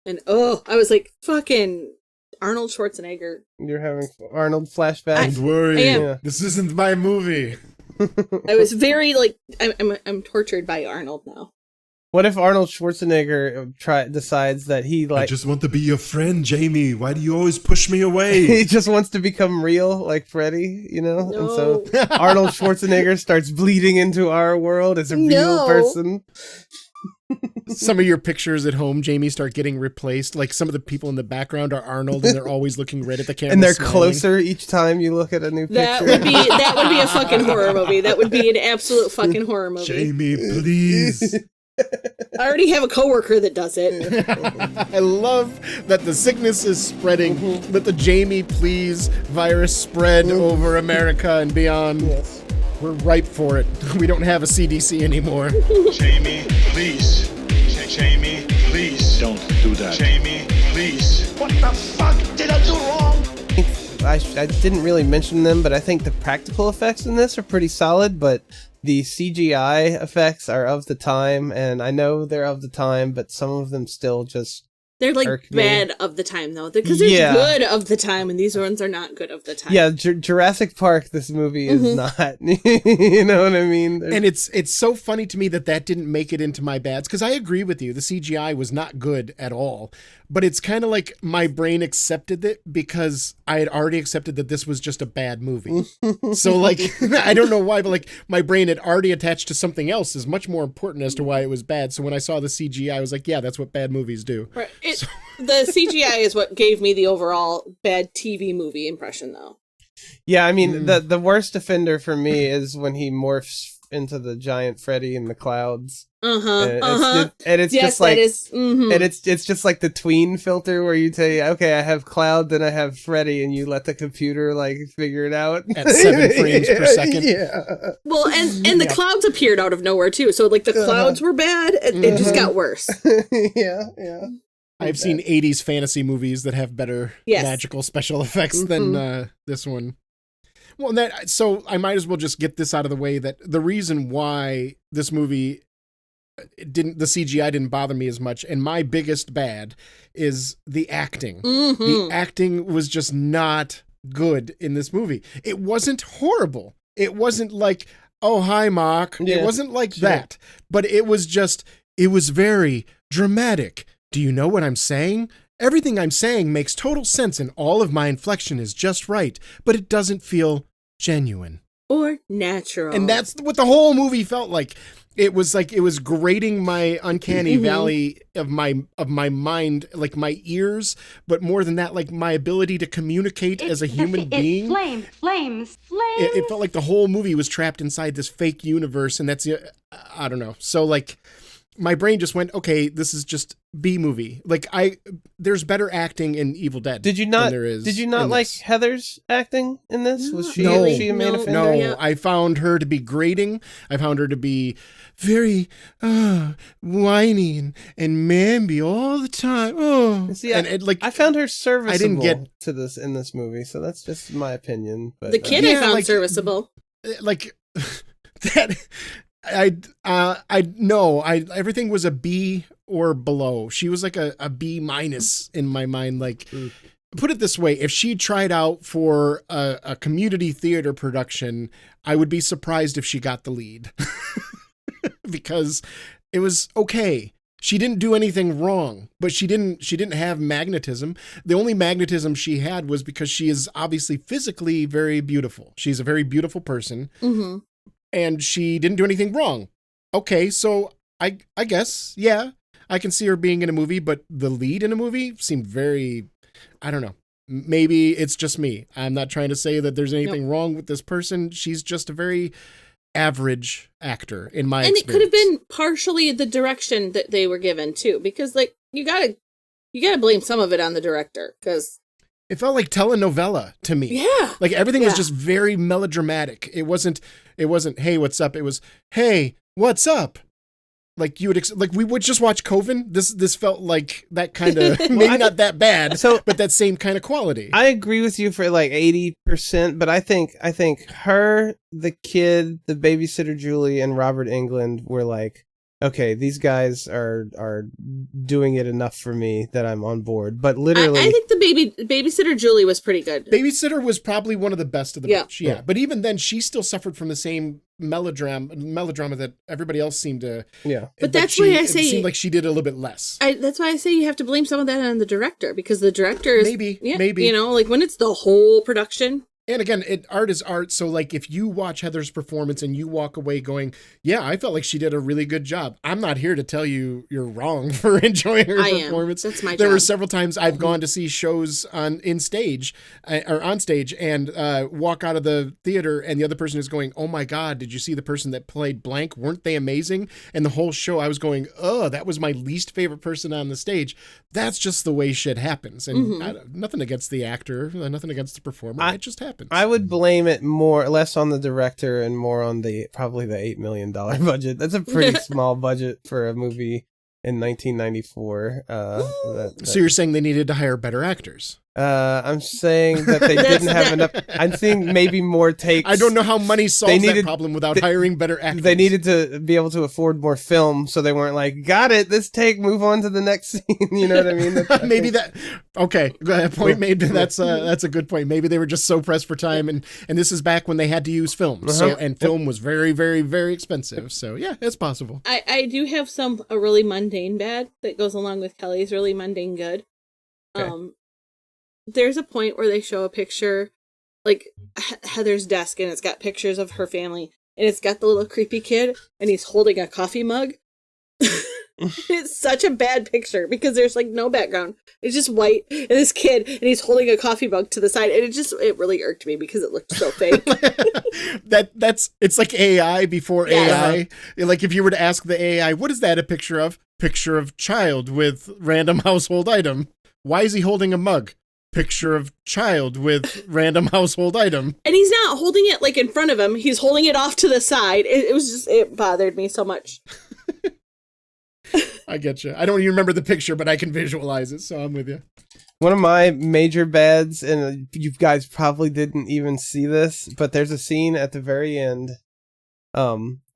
And I was like, fucking Arnold Schwarzenegger. You're having Arnold flashbacks? Don't worry. This isn't my movie. I was very like, I'm tortured by Arnold now. What if Arnold Schwarzenegger decides that I just want to be your friend, Jamie. Why do you always push me away? He just wants to become real like Freddy, No. And so Arnold Schwarzenegger starts bleeding into our world as a real person. Some of your pictures at home, Jamie, start getting replaced. Like some of the people in the background are Arnold, and they're always looking right at the camera. And they're smiling. closer each time you look at a new picture. That would be a fucking horror movie. That would be an absolute fucking horror movie. Jamie, please. I already have a coworker that does it. I love that the sickness is spreading. Let the Jamie Please virus spread over America and beyond. Yes. We're ripe for it. We don't have a CDC anymore. Jamie, please. Jamie, please. Don't do that. Jamie, please. What the fuck did I do wrong? I didn't really mention them, but I think the practical effects in this are pretty solid, but the CGI effects are of the time, and I know they're of the time, but some of them still just They're like irk me. bad of the time though, because they're good of the time, and these ones are not good of the time. Yeah, Jurassic Park, this movie is not. You know what I mean? And it's so funny to me that didn't make it into my bads, because I agree with you. The CGI was not good at all. But it's kind of like my brain accepted it because I had already accepted that this was just a bad movie. So like, I don't know why, but like my brain had already attached to something else is much more important as to why it was bad. So when I saw the CGI, I was like, yeah, that's what bad movies do. Right. The CGI is what gave me the overall bad TV movie impression though. Yeah, I mean, the worst offender for me is when he morphs into the giant Freddy in the clouds. And it's yes, just like, that is, and it's just like the tween filter where you say, okay, I have Cloud, then I have Freddy, and you let the computer like figure it out at 7 frames per second. Yeah. Well, and the clouds appeared out of nowhere too. So like the clouds were bad, and it just got worse. Yeah. I've seen 80s fantasy movies that have better magical special effects than this one. Well, so I might as well just get this out of the way, that the reason why this movie the CGI didn't bother me as much, and my biggest bad is the acting. The acting was just not good in this movie. It wasn't horrible. It wasn't like, oh, hi, Mark. Yeah, it wasn't like that. But it was very dramatic. Do you know what I'm saying? Everything I'm saying makes total sense, and all of my inflection is just right, but it doesn't feel genuine or natural. And that's what the whole movie felt like. It was like it was grating my uncanny valley of my mind, like my ears, but more than that, like my ability to communicate as a human being. Flames. It felt like the whole movie was trapped inside this fake universe, and that's, I don't know. So like, my brain just went, okay, this is just B movie. Like there's better acting in Evil Dead. Did you not? There is did you not like Heather's acting in this? Was she? No, was she a main offender? No, Yeah. I found her to be grating. I found her to be very whiny and mamby all the time. Oh, See, and like I found her serviceable. I didn't get to this in this movie, so that's just my opinion. But The kid I found serviceable. Like that. Everything was a B or below. She was like a B minus in my mind. Like, put it this way, if she tried out for a community theater production, I would be surprised if she got the lead. Because it was okay. She didn't do anything wrong, but she didn't have magnetism. The only magnetism she had was because she is obviously physically very beautiful. She's a very beautiful person. And she didn't do anything wrong. Okay, so I guess, yeah, I can see her being in a movie, but the lead in a movie seemed very, I don't know. Maybe it's just me. I'm not trying to say that there's anything wrong with this person. She's just a very average actor in my experience. And it could have been partially the direction that they were given too, because like you gotta blame some of it on the director, because it felt like telenovela to me. Yeah. Like everything was just very melodramatic. It wasn't, hey, what's up? It was, hey, what's up? Like you would, like we would just watch Coven. This felt like that kind of, maybe not that bad, but that same kind of quality. I agree with you for like 80%, but I think her, the kid, the babysitter Julie, and Robert Englund were like, okay, these guys are doing it enough for me that I'm on board. But literally, I think the babysitter Julie was pretty good. Babysitter was probably one of the best of the bunch. Yeah. But even then, she still suffered from the same melodrama that everybody else seemed to. Yeah. But that's why I say it seemed like she did a little bit less. That's why I say you have to blame some of that on the director, because the director is maybe you know, like when it's the whole production. And again, art is art. So like if you watch Heather's performance and you walk away going, yeah, I felt like she did a really good job. I'm not here to tell you you're wrong for enjoying her performance. That's my job. There were several times I've gone to see shows on stage and walk out of the theater and the other person is going, oh my God, did you see the person that played blank? Weren't they amazing? And the whole show I was going, oh, that was my least favorite person on the stage. That's just the way shit happens. And nothing against the actor, nothing against the performer. It just happens. I would blame it less on the director and more on probably the $8 million budget. That's a pretty small budget for a movie in 1994. So you're saying they needed to hire better actors? I'm saying that they didn't have enough. I'm saying maybe more takes. I don't know how money solves that problem without hiring better actors. They needed to be able to afford more film, so they weren't like, got it, this take, move on to the next scene. You know what I mean? Maybe that. Okay, point made. That's a good point. Maybe they were just so pressed for time, and this is back when they had to use film. So and film was very, very, very expensive. So yeah, it's possible. I do have a really mundane bad that goes along with Kelley's really mundane good. Okay. There's a point where they show a picture, like Heather's desk, and it's got pictures of her family, and it's got the little creepy kid, and he's holding a coffee mug. It's such a bad picture because there's like no background. It's just white and this kid, and he's holding a coffee mug to the side, and it really irked me because it looked so fake. It's like AI before AI. Like if you were to ask the AI, what is that a picture of? Picture of child with random household item. Why is he holding a mug? Picture of child with random household item. And he's not holding it like in front of him. He's holding it off to the side. It bothered me so much. I get you. I don't even remember the picture, but I can visualize it, so I'm with you. One of my major bads, and you guys probably didn't even see this, but there's a scene at the very end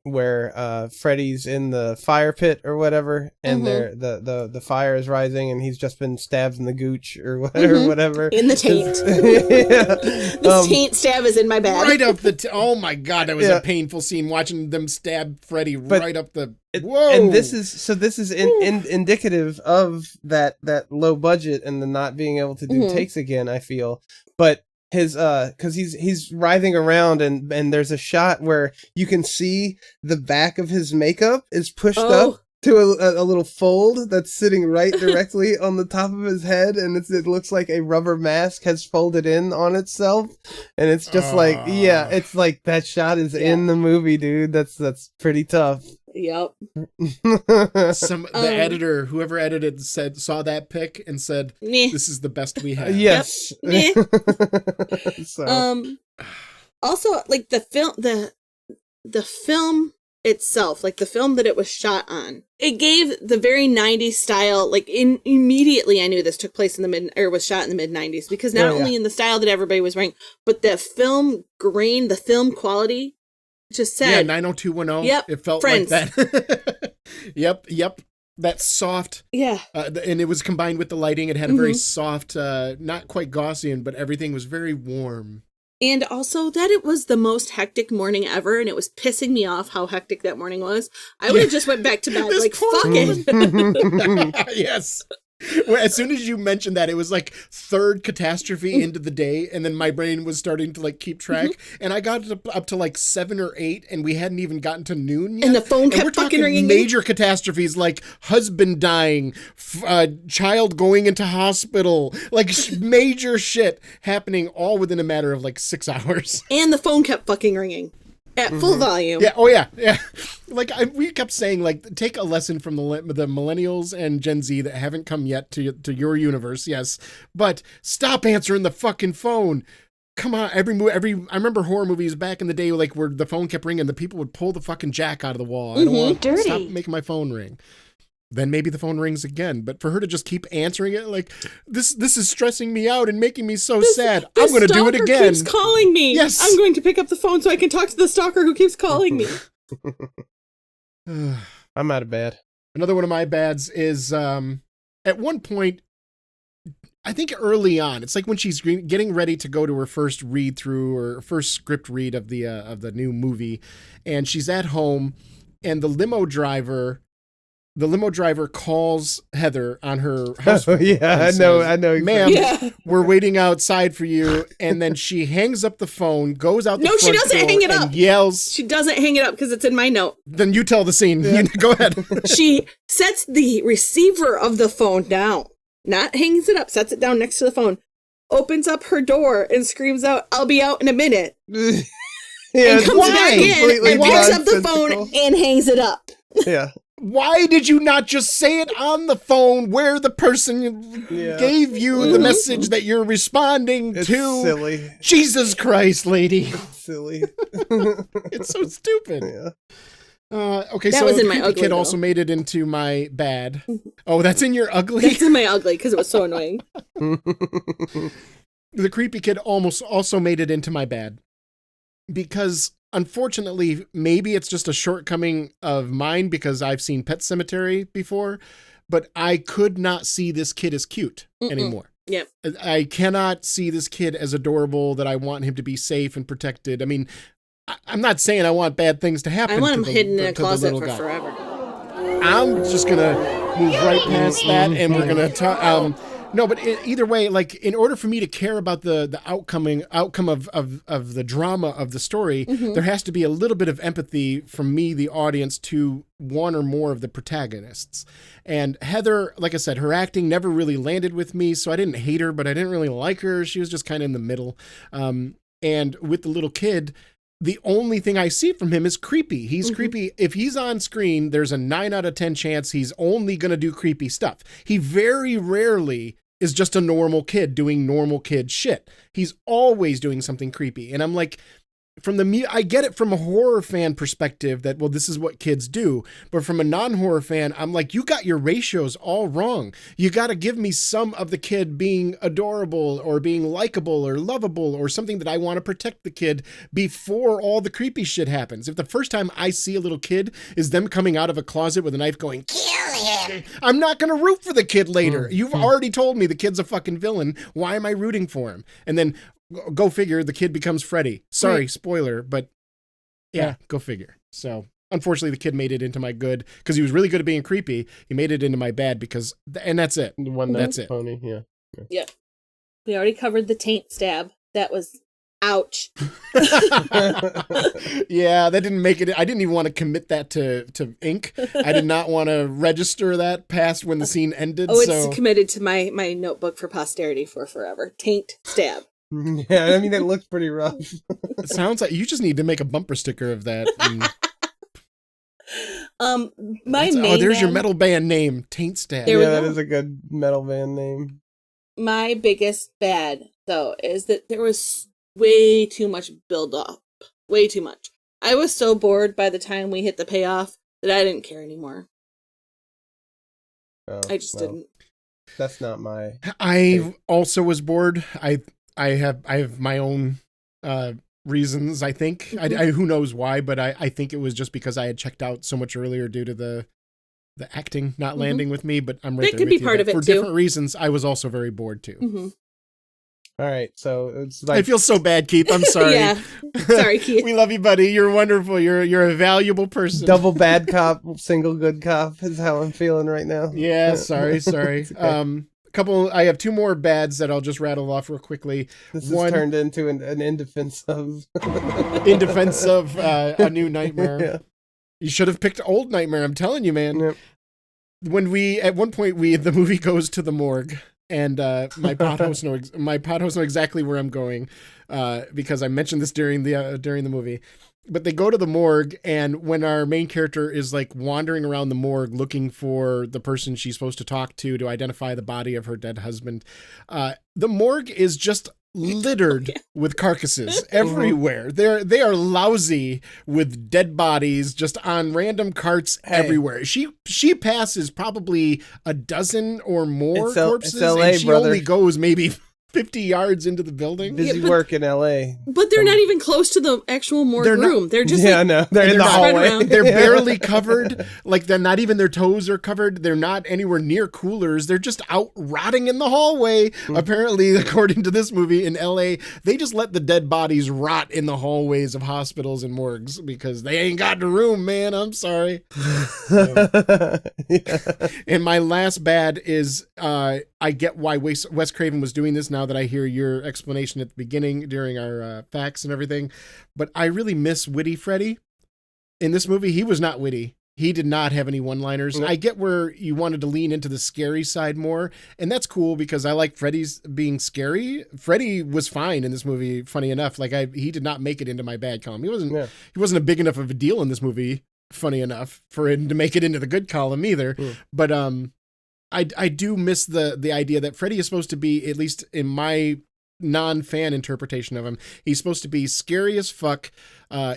where Freddy's in the fire pit or whatever, and the fire is rising, and he's just been stabbed in the gooch or whatever. In the taint. This taint stab is in my bag. Right up oh my God, that was a painful scene watching them stab Freddy right up the... Whoa! And this is indicative of that low budget and the not being able to do takes again, I feel. But his because he's writhing around and there's a shot where you can see the back of his makeup is pushed up to a little fold that's sitting right directly on the top of his head, and it looks like a rubber mask has folded in on itself, and it's just like it's like that shot is in the movie, dude. That's pretty tough. Yep. The editor, whoever edited, saw that pic and said, "This is the best we have." Yes. Yep. Also, like the film itself, like the film that it was shot on, it gave the very 90s style. Like immediately, I knew this took place was shot in the mid 90s because not only in the style that everybody was wearing, but the film grain, the film quality. Just said 90210. Yep, it felt Friends. like that. Yep. That soft. Yeah. And it was combined with the lighting. It had a very soft, not quite Gaussian, but everything was very warm. And also that it was the most hectic morning ever, and it was pissing me off how hectic that morning was. I would have just went back to bed. Like, fuck it. Yes. Well, as soon as you mentioned that, it was like third catastrophe into the day, and then my brain was starting to like keep track, and I got up to like 7 or 8, and we hadn't even gotten to noon yet. And the phone kept fucking ringing. Major catastrophes like husband dying, child going into hospital, like major shit happening all within a matter of like 6 hours. And the phone kept fucking ringing. At full volume. Yeah. Oh, yeah. Yeah. Like we kept saying, like, take a lesson from the millennials and Gen Z that haven't come yet to your universe. Yes, but stop answering the fucking phone. Come on. I remember horror movies back in the day, like where the phone kept ringing, the people would pull the fucking jack out of the wall. I don't want to stop making my phone ring. Then maybe the phone rings again. But for her to just keep answering it, like, this is stressing me out and making me so sad. I'm going to do it again. Keeps calling me. Yes. I'm going to pick up the phone so I can talk to the stalker who keeps calling me. I'm out of bad. Another one of my bads is at one point, I think early on, it's like when she's getting ready to go to her first read through or first script read of the new movie, and she's at home, and the limo driver the limo driver calls Heather on her house phone. I know. Ma'am, we're waiting outside for you. And then she hangs up the phone, goes out the front she doesn't door hang it up. and yells. She doesn't hang it up because it's in my note. Then you tell the scene. Go ahead. She sets the receiver of the phone down, not hangs it up, sets it down next to the phone, opens up her door and screams out, "I'll be out in a minute." And comes back in and picks up the phone and hangs it up. Yeah. Why did you not just say it on the phone where the person gave you the message that you're responding to? Silly. Jesus Christ, lady. It's silly. It's so stupid. Yeah. Okay, that so was in the my ugly, kid though. also made it into my bad. Oh, that's in your ugly? That's in my ugly because it was so annoying. The creepy kid also made it into my bad. Because unfortunately, maybe it's just a shortcoming of mine because I've seen Pet Sematary before, but I could not see this kid as cute anymore. Yep. I cannot see this kid as adorable, that I want him to be safe and protected. I mean, I'm not saying I want bad things to happen. I want him to hidden in a to the closet little for guy. forever. I'm just going to move right past that, and we're going to talk. No, but either way, like, in order for me to care about the outcome of the drama of the story, there has to be a little bit of empathy from me, the audience, to one or more of the protagonists. And Heather, like I said, her acting never really landed with me, so I didn't hate her, but I didn't really like her. She was just kind of in the middle. And with the little kid, the only thing I see from him is creepy. He's creepy. If he's on screen, there's a 9 out of 10 chance he's only going to do creepy stuff. He very rarely is just a normal kid doing normal kid shit. He's always doing something creepy. And I'm like, I get it from a horror fan perspective that, well, this is what kids do. But from a non-horror fan, I'm like, you got your ratios all wrong. You got to give me some of the kid being adorable or being likable or lovable or something that I want to protect the kid before all the creepy shit happens. If the first time I see a little kid is them coming out of a closet with a knife going, "Kill him," I'm not going to root for the kid later. You've already told me the kid's a fucking villain. Why am I rooting for him? And then go figure, the kid becomes Freddy. Sorry, spoiler, but yeah, go figure. So unfortunately, the kid made it into my good because he was really good at being creepy. He made it into my bad because, and that's it. That's it. Pony, Yeah. We already covered the taint stab. That was ouch. Yeah, that didn't make it. I didn't even want to commit that to ink. I did not want to register that past when the scene ended. Oh, it's committed to my notebook for posterity for forever. Taint stab. Yeah, I mean, it looks pretty rough. It sounds like you just need to make a bumper sticker of that. There's your metal band name, Taint Stab. Yeah, that is a good metal band name. My biggest bad, though, is that there was way too much build up. Way too much. I was so bored by the time we hit the payoff that I didn't care anymore. I just didn't. That's not my... I also was bored. I have my own reasons, I think. I who knows why, but I think it was just because I had checked out so much earlier due to the acting not landing with me, but I'm right that there could be with you. part of it, for too. different reasons, I was also very bored, too. All right, so it's like... I feel so bad, Keith. I'm sorry. Yeah. Sorry, Keith. We love you, buddy. You're wonderful. You're a valuable person. Double bad cop, single good cop is how I'm feeling right now. Yeah, sorry. Okay. I have 2 more bads that I'll just rattle off real quickly. This has turned into an in defense of... in defense of A New Nightmare. Yeah. You should have picked Old Nightmare, I'm telling you, man. Yep. At one point, the movie goes to the morgue, and my podhosts know exactly where I'm going because I mentioned this during the movie. But they go to the morgue, and when our main character is like wandering around the morgue looking for the person she's supposed to talk to identify the body of her dead husband, the morgue is just littered with carcasses everywhere. They are lousy with dead bodies just on random carts everywhere. She passes probably a dozen or more corpses, it's LA, and she brother. only goes maybe 50 yards into the building. Busy work in L.A. But they're not even close to the actual morgue room. They're just no, they're in the hallway. They're barely covered. Like, they're not even their toes are covered. They're not anywhere near coolers. They're just out rotting in the hallway. Apparently, according to this movie, in L.A., they just let the dead bodies rot in the hallways of hospitals and morgues because they ain't got the room, man. I'm sorry. And my last bad is I get why Wes Craven was doing this now that I hear your explanation at the beginning during our facts and everything. But I really miss witty Freddy. In this movie, he was not witty. He did not have any one-liners. I get where you wanted to lean into the scary side more, and that's cool because I like Freddy's being scary. Freddy was fine in this movie, funny enough. Like he did not make it into my bad column. He wasn't a big enough of a deal in this movie, funny enough, for him to make it into the good column either. But I do miss the idea that Freddy is supposed to be, at least in my non-fan interpretation of him, he's supposed to be scary as fuck.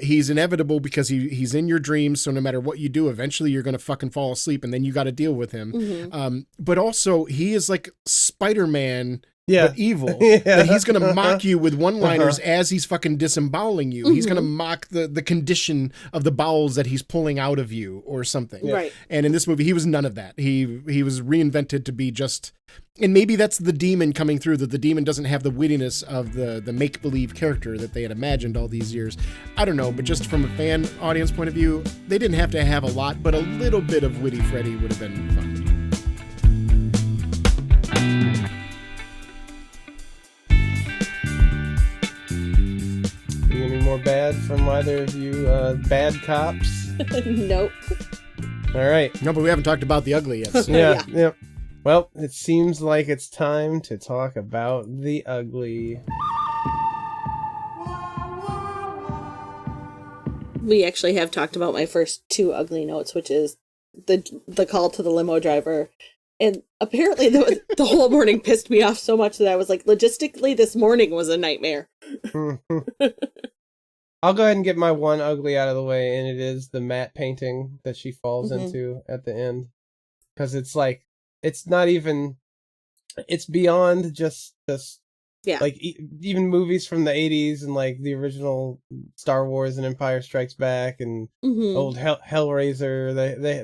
He's inevitable because he's in your dreams, so no matter what you do, eventually you're gonna fucking fall asleep and then you got to deal with him. But also he is like Spider-Man, but evil. That he's gonna mock you with one-liners as he's fucking disemboweling you. He's gonna mock the condition of the bowels that he's pulling out of you or something. Right. And in this movie, he was none of that. He was reinvented to be just. And maybe that's the demon coming through, that the demon doesn't have the wittiness of the make-believe character that they had imagined all these years. I don't know, but just from a fan audience point of view, they didn't have to have a lot, but a little bit of witty Freddy would have been fun. Any more bad from either of you bad cops? Nope. All right. No, but we haven't talked about the ugly yet. So. Yeah. Well, it seems like it's time to talk about the ugly. We actually have talked about my first two ugly notes, which is the call to the limo driver. And apparently the whole morning pissed me off so much that I was like, logistically, this morning was a nightmare. I'll go ahead and get my one ugly out of the way, and it is the matte painting that she falls into at the end. Because it's like, it's not even, it's beyond just like even movies from the 80s and like the original Star Wars and Empire Strikes Back and old Hellraiser.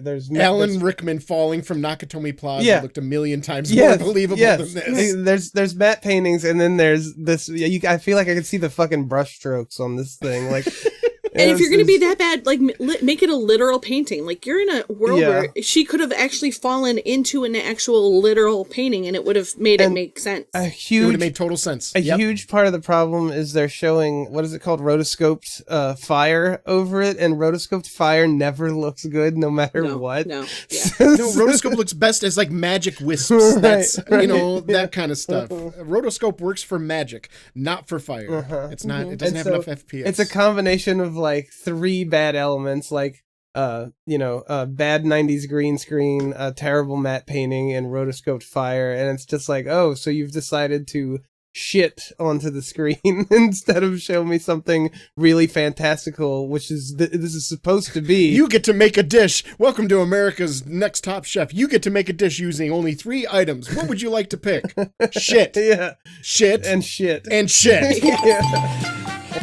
There's Alan Rickman falling from Nakatomi Plaza looked a million times more believable than this. There's matte paintings, and then there's this. I feel like I can see the fucking brushstrokes on this thing, like. And if you're going to be that bad, like, make it a literal painting. Like, you're in a world where she could have actually fallen into an actual literal painting, and it would have made it make sense. It would have made total sense. A huge part of the problem is they're showing, what is it called, rotoscoped fire over it, and rotoscoped fire never looks good no matter what. No, rotoscope looks best as, like, magic wisps. That's, you know, that kind of stuff. Rotoscope works for magic, not for fire. It's not, it doesn't have enough FPS. It's a combination of like three bad elements, like bad 90s green screen, terrible matte painting, and rotoscoped fire, and it's just like, oh, so you've decided to shit onto the screen instead of show me something really fantastical, which is this is supposed to be. You get to make a dish. Welcome to America's Next Top Chef. You get to make a dish using only 3 items. What would you like to pick? Shit. Shit. And shit. And shit.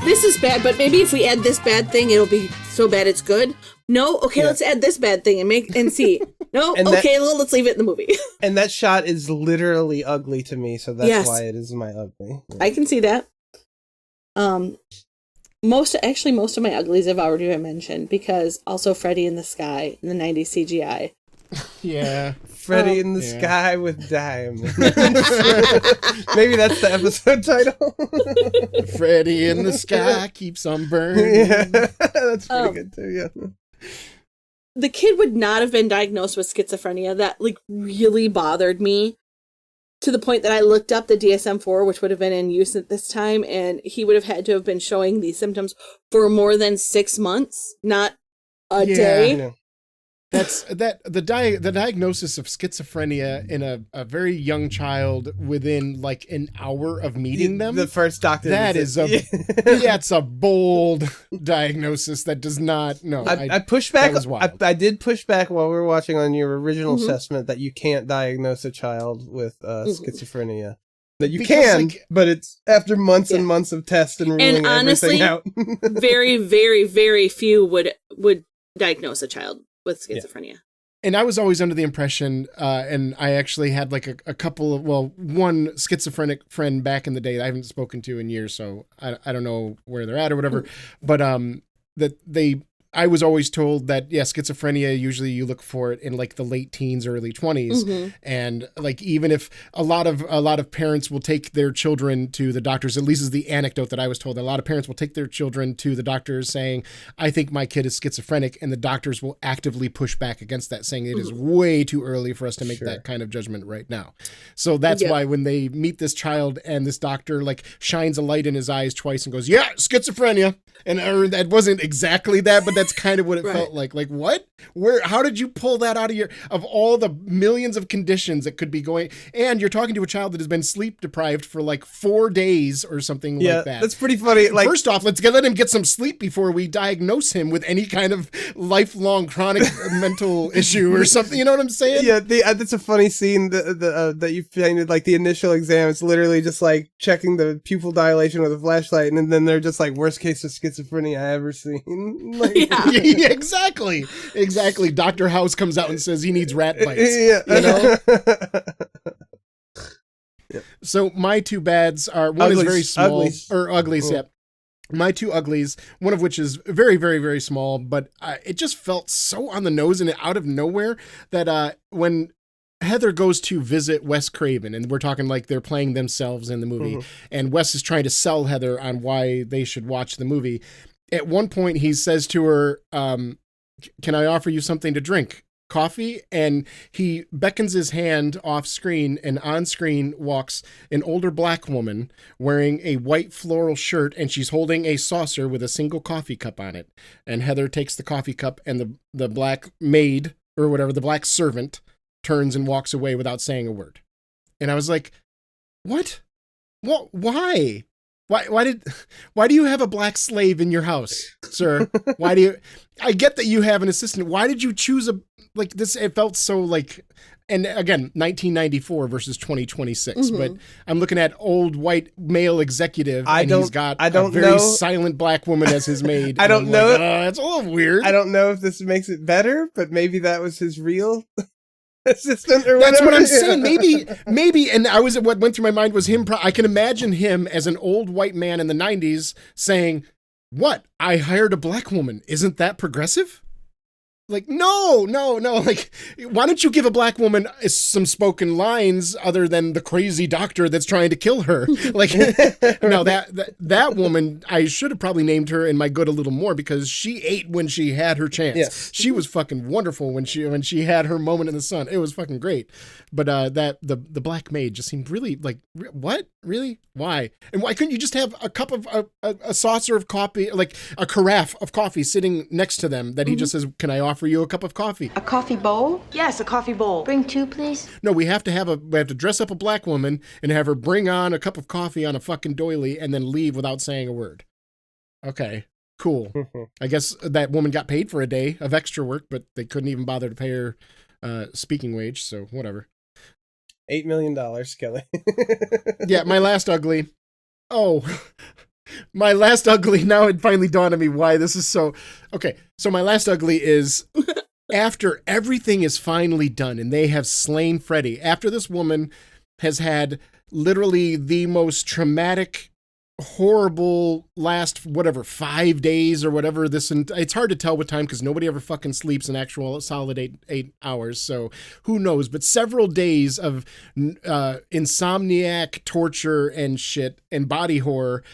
This is bad, but maybe if we add this bad thing, it'll be so bad it's good. No? Okay, let's add this bad thing and see. No? Okay, let's leave it in the movie. And that shot is literally ugly to me, so that's why it is my ugly. Yeah. I can see that. Most of my uglies I've already been mentioned, because also Freddy in the Sky in the 90s CGI. Yeah. Freddy in the Sky with Diamonds. Maybe that's the episode title. Freddy in the Sky keeps on burning. Yeah, that's pretty good too, yeah. The kid would not have been diagnosed with schizophrenia. That like really bothered me to the point that I looked up the DSM-4, which would have been in use at this time, and he would have had to have been showing these symptoms for more than 6 months, not a day. Yeah. That's the diagnosis of schizophrenia in a very young child within like an hour of meeting them. The first doctor. That is it's a bold diagnosis that does not. No, I pushed back. That was wild. I did push back while we were watching on your original assessment that you can't diagnose a child with schizophrenia. That you can, like, but it's after months and months of tests and ruling honestly, everything out. very, very, very few would diagnose a child with schizophrenia. And I was always under the impression, and I actually had like a couple of, one schizophrenic friend back in the day that I haven't spoken to in years, so I don't know where they're at or whatever, but I was always told that, schizophrenia, usually you look for it in like the late teens, early 20s. And like, even if a lot of parents will take their children to the doctors, at least is the anecdote that I was told, that a lot of parents will take their children to the doctors saying, I think my kid is schizophrenic. And the doctors will actively push back against that, saying it is way too early for us to make that kind of judgment right now. So that's why when they meet this child and this doctor like shines a light in his eyes twice and goes, schizophrenia. And that wasn't exactly that, but that's kind of what it felt like. Like, what? Where? How did you pull that out of all the millions of conditions that could be going? And you're talking to a child that has been sleep deprived for like 4 days or something like that. Yeah, that's pretty funny. Like, first off, let him get some sleep before we diagnose him with any kind of lifelong chronic mental issue or something. You know what I'm saying? Yeah, that's a funny scene that you painted. Like the initial exam, it's literally just like checking the pupil dilation with a flashlight, and then they're just like, worst case of schizophrenia I ever seen. Like, yeah, exactly. Dr. House comes out and says he needs rat bites. Yeah. You know? So my two bads are, one is very small, uglies, yeah. My two uglies, one of which is very, very, very small, but it just felt so on the nose and out of nowhere that when Heather goes to visit Wes Craven, and we're talking like they're playing themselves in the movie, and Wes is trying to sell Heather on why they should watch the movie. At one point, he says to her, can I offer you something to drink? Coffee? And he beckons his hand off screen, and on screen walks an older black woman wearing a white floral shirt, and she's holding a saucer with a single coffee cup on it. And Heather takes the coffee cup, and the black maid, or whatever, the black servant, turns and walks away without saying a word. And I was like, what? Why? Why do you have a black slave in your house, sir? I get that you have an assistant. Why did you choose like this? It felt so like, and again, 1994 versus 2026, but I'm looking at old white male executive, he's got a very silent black woman as his maid. I don't know. It's a little weird. I don't know if this makes it better, but maybe that was his real assistant or whatever. That's what I'm saying. Maybe, and what went through my mind was him. I can imagine him as an old white man in the 90s saying, what? I hired a black woman. Isn't that progressive? Like, no. Like, why don't you give a black woman some spoken lines other than the crazy doctor that's trying to kill her? Like, no, that woman, I should have probably named her in my good a little more, because she ate when she had her chance. Yes. She was fucking wonderful when she had her moment in the sun. It was fucking great. But the black maid just seemed really like, what? Really? Why? And why couldn't you just have a cup of a saucer of coffee, like a carafe of coffee sitting next to them that he just says, can I offer you a cup of coffee? A coffee bowl? Yes, a coffee bowl. Bring 2, please. No, we have to dress up a black woman and have her bring on a cup of coffee on a fucking doily and then leave without saying a word. Okay, cool. I guess that woman got paid for a day of extra work, but they couldn't even bother to pay her speaking wage, so whatever. $8 million, Kelley. Yeah, my last ugly. My last ugly, now it finally dawned on me why this is so... Okay, so my last ugly is after everything is finally done and they have slain Freddy, after this woman has had literally the most traumatic, horrible last, 5 days or whatever it's hard to tell with time because nobody ever fucking sleeps an actual solid 8 hours, so who knows, but several days of insomniac torture and shit and body horror.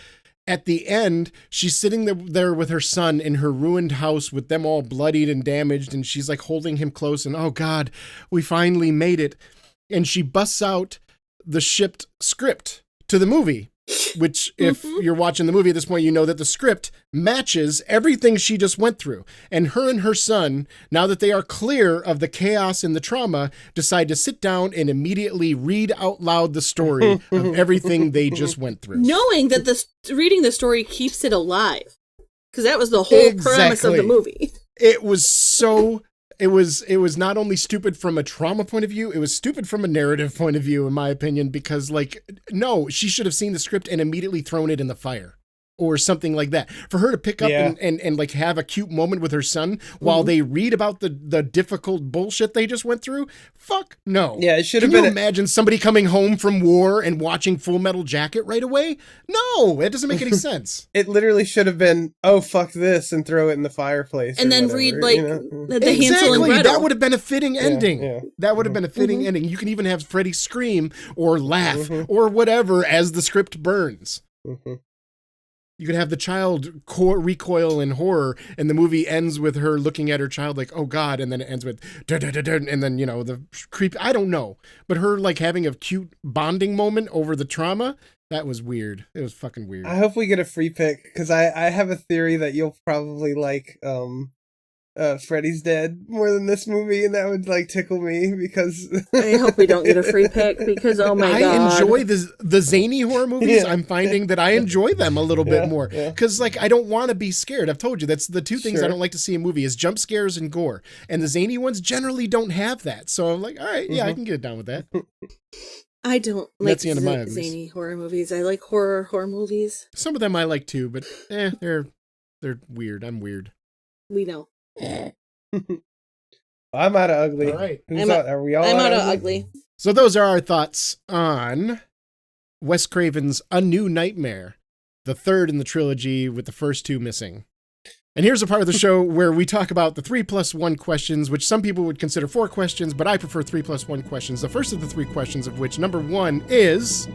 At the end, she's sitting there with her son in her ruined house with them all bloodied and damaged, and she's like holding him close and, oh God, we finally made it. And she busts out the shipped script to the movie, which if you're watching the movie at this point, you know that the script matches everything she just went through. And her son, now that they are clear of the chaos and the trauma, decide to sit down and immediately read out loud the story of everything they just went through. Knowing that reading the story keeps it alive. Because that was the whole premise of the movie. It was so... It was not only stupid from a trauma point of view, it was stupid from a narrative point of view, in my opinion, because like, no, she should have seen the script and immediately thrown it in the fire or something like that. For her to pick up and like have a cute moment with her son while they read about the difficult bullshit they just went through. Fuck no. Yeah, it should have been. Can you imagine somebody coming home from war and watching Full Metal Jacket right away? No, it doesn't make any sense. It literally should have been, oh, fuck this, and throw it in the fireplace. And then whatever, read like the Hansel and Gretel. That would have been a fitting ending. Yeah. That would have been a fitting ending. You can even have Freddy scream or laugh or whatever as the script burns. You could have the child recoil in horror, and the movie ends with her looking at her child like, oh God, and then it ends with, and then, the creep, I don't know. But her like having a cute bonding moment over the trauma, that was weird. It was fucking weird. I hope we get a free pick, because I have a theory that you'll probably like Freddy's Dead more than this movie, and that would like tickle me because I hope we don't get a free pick because oh my god, I enjoy the zany horror movies. I'm finding that I enjoy them a little bit more because like I don't want to be scared. I've told you that's the two things I don't like to see in a movie is jump scares and gore, and the zany ones generally don't have that. So I'm like, all right, I can get down with that. I don't like zany horror movies. I like horror movies. Some of them I like too, but they're weird. I'm weird. We know. I'm out of ugly. All right. Are we all I'm out of ugly? So those are our thoughts on Wes Craven's A New Nightmare, the third in the trilogy with the first two missing. And here's a part of the show where we talk about the 3+1 questions, which some people would consider 4 questions, but I prefer 3+1 questions. The first of the 3 questions of which, number 1, is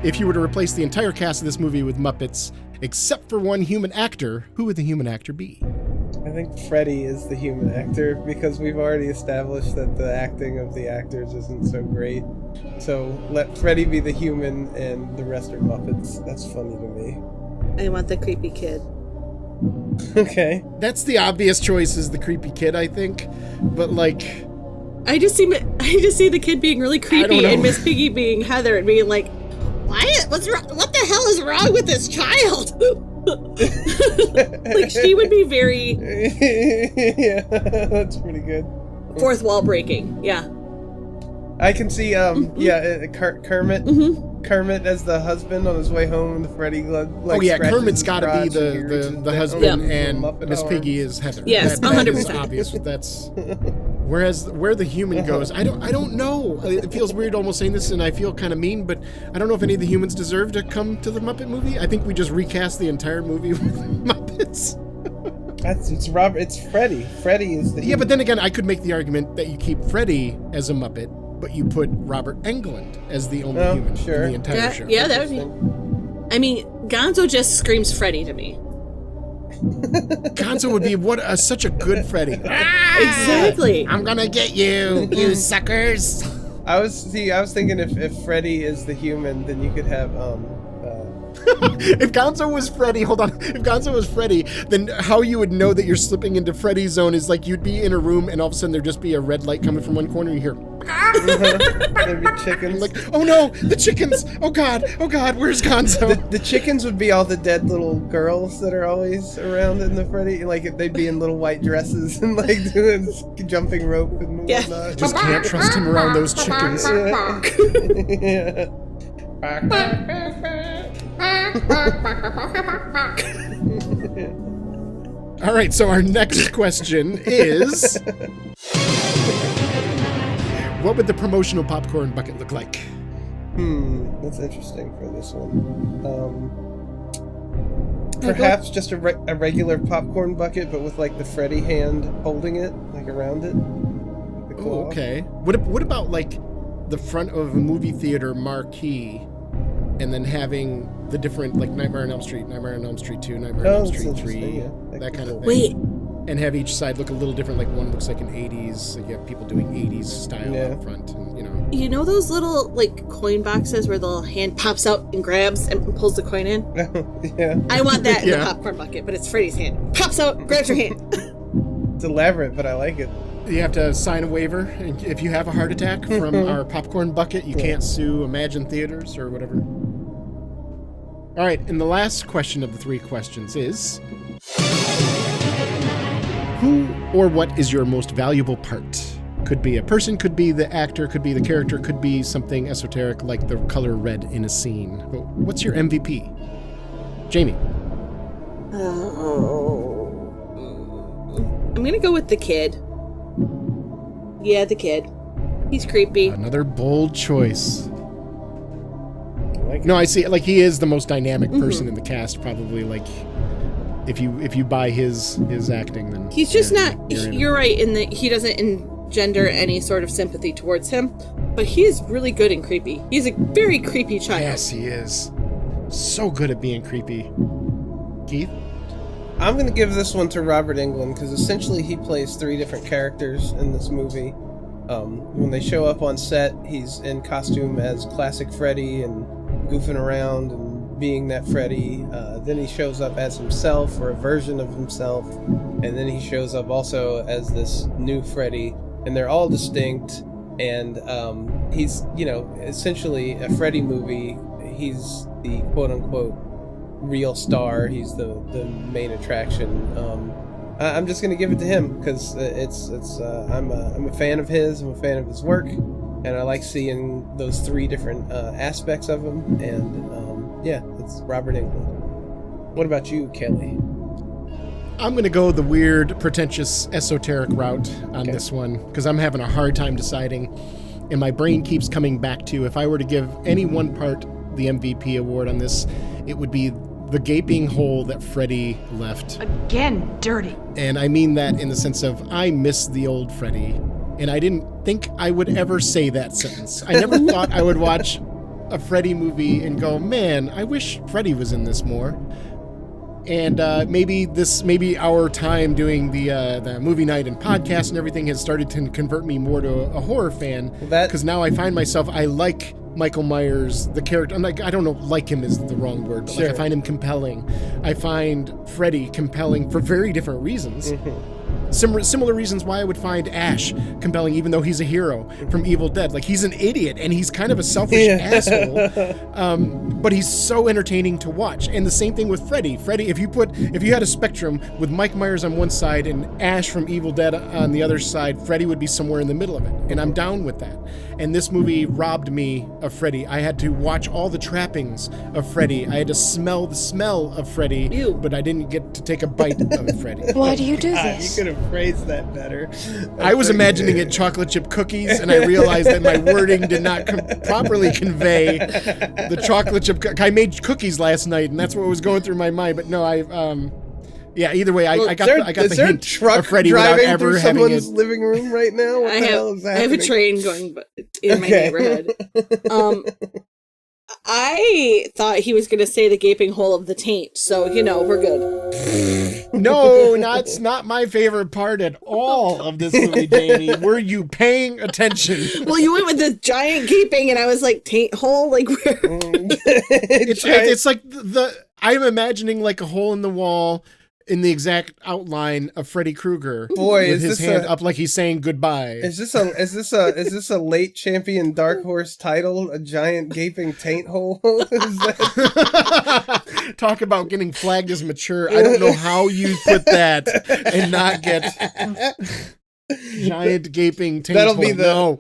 if you were to replace the entire cast of this movie with Muppets, except for one human actor, who would the human actor be? I think Freddy is the human actor because we've already established that the acting of the actors isn't so great. So let Freddy be the human and the rest are Muppets. That's funny to me. I want the creepy kid. Okay. That's the obvious choice is the creepy kid, I think. But like I just see the kid being really creepy and Miss Piggy being Heather and being like, what's wrong? What the hell is wrong with this child? Like she would be very yeah, that's pretty good. Fourth wall breaking. Yeah. I can see Kermit Kermit as the husband on his way home and the Freddy Kermit's got to be the husband and Miss Piggy is Heather. Yes, 100%. Obvious. That's whereas where the human goes, I don't know. It feels weird almost saying this, and I feel kind of mean, but I don't know if any of the humans deserve to come to the Muppet movie. I think we just recast the entire movie with Muppets. It's Freddy. Freddy is the human. Yeah, but then again, I could make the argument that you keep Freddy as a Muppet, but you put Robert Englund as the only human in the entire show. Yeah, that would be. I mean, Gonzo just screams Freddy to me. Gonzo would be such a good Freddy. Exactly. I'm gonna get you, you suckers. I was thinking if Freddy is the human, then you could have If Gonzo was Freddy, hold on. If Gonzo was Freddy, then how you would know that you're slipping into Freddy's zone is like you'd be in a room and all of a sudden there'd just be a red light coming from one corner and you hear there'd be chickens. Like, oh no, the chickens! Oh god, where's Gonzo? The chickens would be all the dead little girls that are always around in the Freddy. Like they'd be in little white dresses and like doing jumping rope and whatnot. Just can't trust him around those chickens. Yeah. All right, so our next question is what would the promotional popcorn bucket look like? That's interesting for this one. Perhaps just a regular popcorn bucket, but with like the Freddy hand holding it, like around it. Oh, okay. What about like the front of a movie theater marquee, and then having the different like Nightmare on Elm Street, Nightmare on Elm Street 2, Nightmare on Elm Street 3, that kind of thing. Wait. And have each side look a little different, like one looks like an 80s, so you have people doing 80s style up front, and You know those little like coin boxes where the little hand pops out and grabs and pulls the coin in? Yeah. I want that in the popcorn bucket, but it's Freddy's hand. Pops out, grabs your hand. It's elaborate, but I like it. You have to sign a waiver, and if you have a heart attack from our popcorn bucket, you can't sue Imagine Theaters or whatever. All right, and the last question of the 3 questions is Who or what is your most valuable part? Could be a person, could be the actor, could be the character, could be something esoteric like the color red in a scene. But what's your MVP? Jamie. I'm going to go with the kid. Yeah, the kid. He's creepy. Another bold choice. No, I see. Like, he is the most dynamic person in the cast, probably. Like, if you buy his acting, then he's just not. You're right in that he doesn't engender any sort of sympathy towards him, but he is really good and creepy. He's a very creepy child. Yes, he is. So good at being creepy. Keith? I'm going to give this one to Robert Englund because essentially he plays 3 different characters in this movie. When they show up on set, he's in costume as classic Freddy and goofing around and being that Freddy. Then he shows up as himself or a version of himself. And then he shows up also as this new Freddy. And they're all distinct. And he's, essentially a Freddy movie. He's the quote-unquote real star. He's the main attraction. I'm just gonna give it to him because I'm a fan of his. I'm a fan of his work, and I like seeing those 3 different aspects of him. And it's Robert Englund. What about you, Kelley? I'm gonna go the weird, pretentious, esoteric route on this one because I'm having a hard time deciding, and my brain keeps coming back to if I were to give any one part the MVP award on this, it would be the gaping hole that Freddy left. Again, dirty. And I mean that in the sense of I miss the old Freddy, and I didn't think I would ever say that sentence. I never thought I would watch a Freddy movie and go, man, I wish Freddy was in this more. And maybe our time doing the movie night and podcast and everything has started to convert me more to a horror fan. Because now I find myself, I like Michael Myers, the character. I'm like, I don't know, like him is the wrong word, but like, I find him compelling. I find Freddy compelling for very different reasons. Similar reasons why I would find Ash compelling, even though he's a hero from Evil Dead. Like, he's an idiot and he's kind of a selfish asshole, but he's so entertaining to watch. And the same thing with Freddy. Freddy, if you had a spectrum with Mike Myers on one side and Ash from Evil Dead on the other side, Freddy would be somewhere in the middle of it, and I'm down with that. And this movie robbed me of Freddy. I had to watch all the trappings of Freddy. I had to smell the smell of Freddy, but I didn't get to take a bite of Freddy. Why do you do this? You could have phrased that better. I was imagining it chocolate chip cookies, and I realized that my wording did not properly convey the chocolate chip. I made cookies last night, and that's what was going through my mind. But no, either way, I got the hint truck of Freddy without ever having it. Someone's living room right now. What the hell is happening? I have a train going in my neighborhood. I thought he was going to say the gaping hole of the taint, so we're good. No, that's not my favorite part at all of this movie, Jamie. Were you paying attention? Well, you went with the giant gaping, and I was like, taint hole? Like, where? It's like I'm imagining like a hole in the wall in the exact outline of Freddy Krueger. Boy, with his hand up like he's saying goodbye. Is this a late champion dark horse title? A giant gaping taint hole? Talk about getting flagged as mature. I don't know how you put that and not get giant gaping taint hole.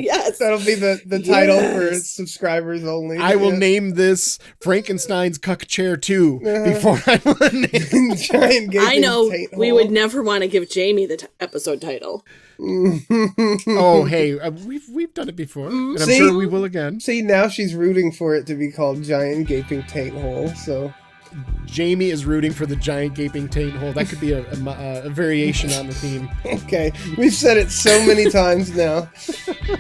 Yes. That'll be the title for subscribers only. I will name this Frankenstein's Cuck Chair 2 before I name giant gaping I know taint we hole. would never want to give Jamie the episode title. Oh, hey, we've done it before, and I'm sure we will again. See, now she's rooting for it to be called giant gaping taint hole, so... Jamie is rooting for the giant gaping taint hole. That could be a variation on the theme. Okay, we've said it so many times now.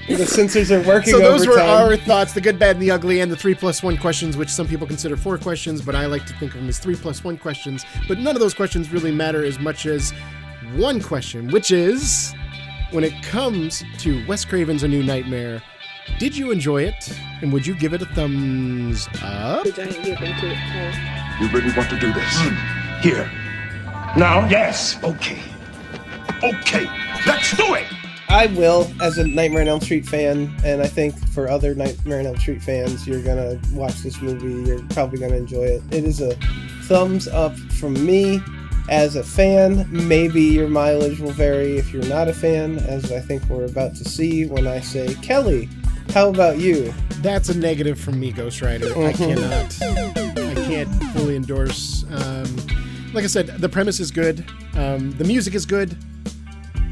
The censors are working So those were overtime. our thoughts, the good, bad, and the ugly, and the 3+1 questions, which some people consider 4 questions, but I like to think of them as 3+1 questions. But none of those questions really matter as much as one question, which is, when it comes to Wes Craven's A New Nightmare, did you enjoy it? And would you give it a thumbs up? The giant gaping taint hole. You really want to do this? Here. Now, yes. Okay. Let's do it. I will, as a Nightmare on Elm Street fan, and I think for other Nightmare on Elm Street fans, you're going to watch this movie. You're probably going to enjoy it. It is a thumbs up from me. as a fan. Maybe your mileage will vary if you're not a fan, as I think we're about to see when I say Kelley. How about you? That's a negative from me, Ghost Rider. I can't fully endorse. Like I said, the premise is good. The music is good.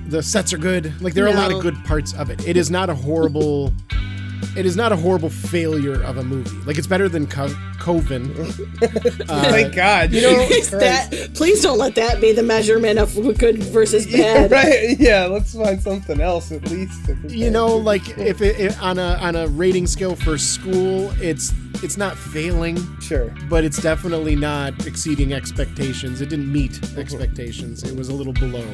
The sets are good. Like, there are a lot of good parts of it. It is not a horrible failure of a movie. Like, it's better than Coven. Thank God. You know, please don't let that be the measurement of good versus bad. Yeah, right? Yeah, let's find something else at least. You know, like, if it on a rating scale for school, it's not failing. Sure. But it's definitely not exceeding expectations. It didn't meet expectations. It was a little below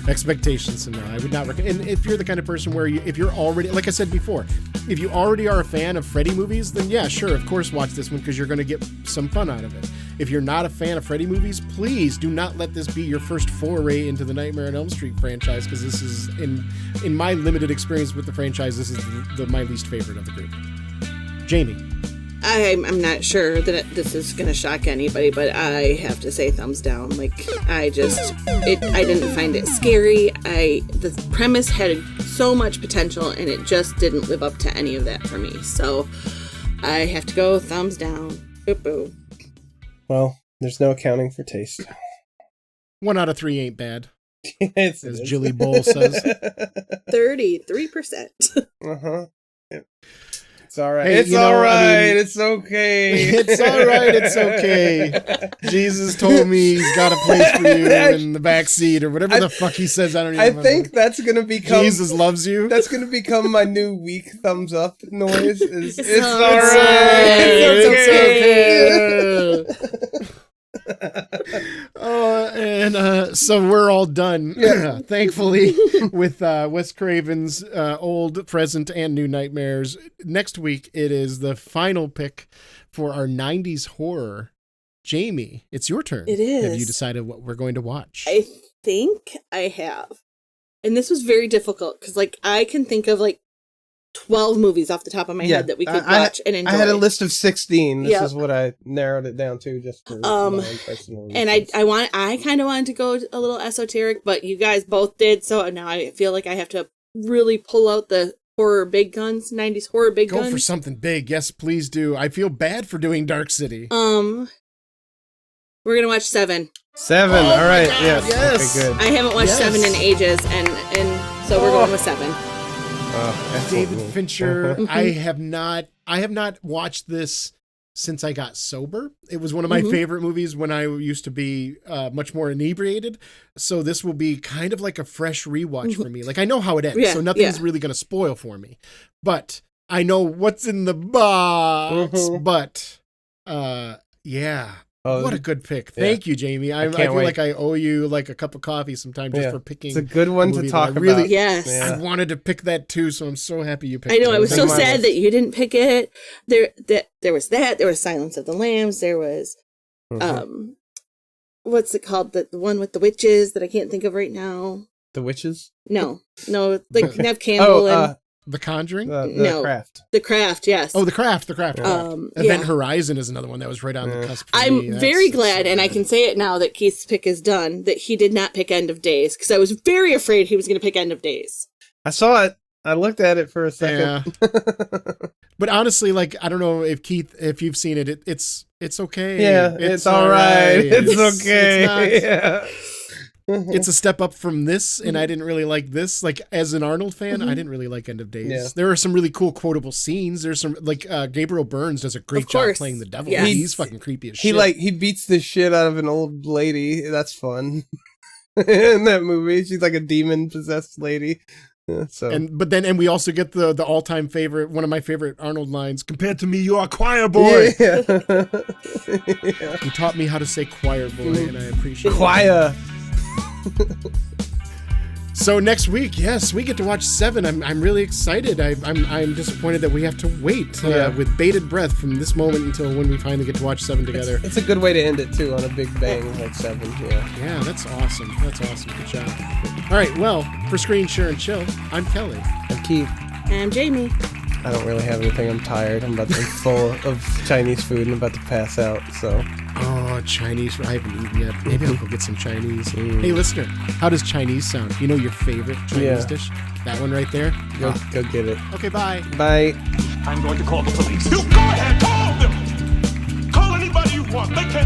expectations. So no, I would not recommend. And if you're the kind of person where if you're already, like I said before, if you already are a fan of Freddy movies, then yeah, sure, of course, watch this one because you're going to get some fun out of it. If you're not a fan of Freddy movies, please do not let this be your first foray into the Nightmare on Elm Street franchise, because this is, in my limited experience with the franchise, this is my least favorite of the group. Jamie. I'm not sure that this is going to shock anybody, but I have to say thumbs down. Like, I didn't find it scary. The premise had so much potential, and it just didn't live up to any of that for me. So I have to go thumbs down. Boo-boo. Well, there's no accounting for taste. 1 out of 3 ain't bad. As Jilly Bowl says. 33%. Uh-huh. Yep. It's all right. Hey, it's all right. It's okay. It's all right. It's okay. Jesus told me he's got a place for you in the back seat, or whatever the fuck he says. I don't even remember. think that's gonna become Jesus loves you. That's gonna become my new weak thumbs up noise. It's all right. It's okay. So we're all done, thankfully, with Wes Craven's old, present, and new nightmares. Next week, it is the final pick for our 90s horror. Jamie, it's your turn. It is. Have you decided what we're going to watch? I think I have. And this was very difficult, because, like, I can think of, like, 12 movies off the top of my head that we could watch and enjoy. I had a list of 16. This is what I narrowed it down to, just for my own personal reasons. And I kind of wanted to go a little esoteric, but you guys both did, so now I feel like I have to really pull out the horror big guns, 90s horror big guns. Go for something big. Yes, please do. I feel bad for doing Dark City. We're gonna watch 7. 7. All right. Yes. Okay, good. I haven't watched 7 in ages, and so we're going with 7. David Fincher. I have not watched this since I got sober. It was one of my favorite movies when I used to be much more inebriated. So this will be kind of like a fresh rewatch for me. Like, I know how it ends, so nothing's really going to spoil for me. But I know what's in the box. But yeah. What a good pick. Thank you, Jamie. I feel like I owe you like a cup of coffee sometime just for picking. It's a good one to talk about. Really, yes. I wanted to pick that too, so I'm so happy you picked it. I know, I was so sad that you didn't pick it. There was Silence of the Lambs, there was what's it called? The one with the witches that I can't think of right now. The Witches? No, like Nev Campbell and The Conjuring? The Craft. The Craft, yes. Oh, The Craft. Event Horizon is another one that was right on the cusp. I'm very glad, and I can say it now that Keith's pick is done, that he did not pick End of Days, because I was very afraid he was going to pick End of Days. I saw it. I looked at it for a second. Yeah. But honestly, like, I don't know if Keith, if you've seen it, it's okay. Yeah, it's all right. It's okay. It's a step up from this, and I didn't really like this. Like, as an Arnold fan, I didn't really like End of Days. Yeah. There are some really cool quotable scenes. There's some, like, Gabriel Burns does a great job playing the devil. Yeah. He's fucking creepy as shit. He beats the shit out of an old lady. That's fun. In that movie, she's like a demon-possessed lady. But we also get the all-time favorite, one of my favorite Arnold lines, compared to me, you are choir boy. Yeah. You taught me how to say choir boy, and I appreciate choir. So next week, yes, we get to watch 7. I'm really excited. I'm disappointed that we have to wait with bated breath from this moment until when we finally get to watch 7 together. It's a good way to end it too, on a big bang like 7. Yeah, that's awesome. Good job. All right, well, for Screen Share and Chill, I'm Kelley. I'm Keith. And I'm Jamie. I don't really have anything. I'm tired. I'm full of Chinese food and about to pass out. So. Oh, Chinese. I haven't eaten yet. Maybe I'll go get some Chinese. Hey, listener, how does Chinese sound? You know your favorite Chinese dish? That one right there? Go get it. Okay, bye. Bye. I'm going to call the police. You go ahead, call them. Call anybody you want. They can't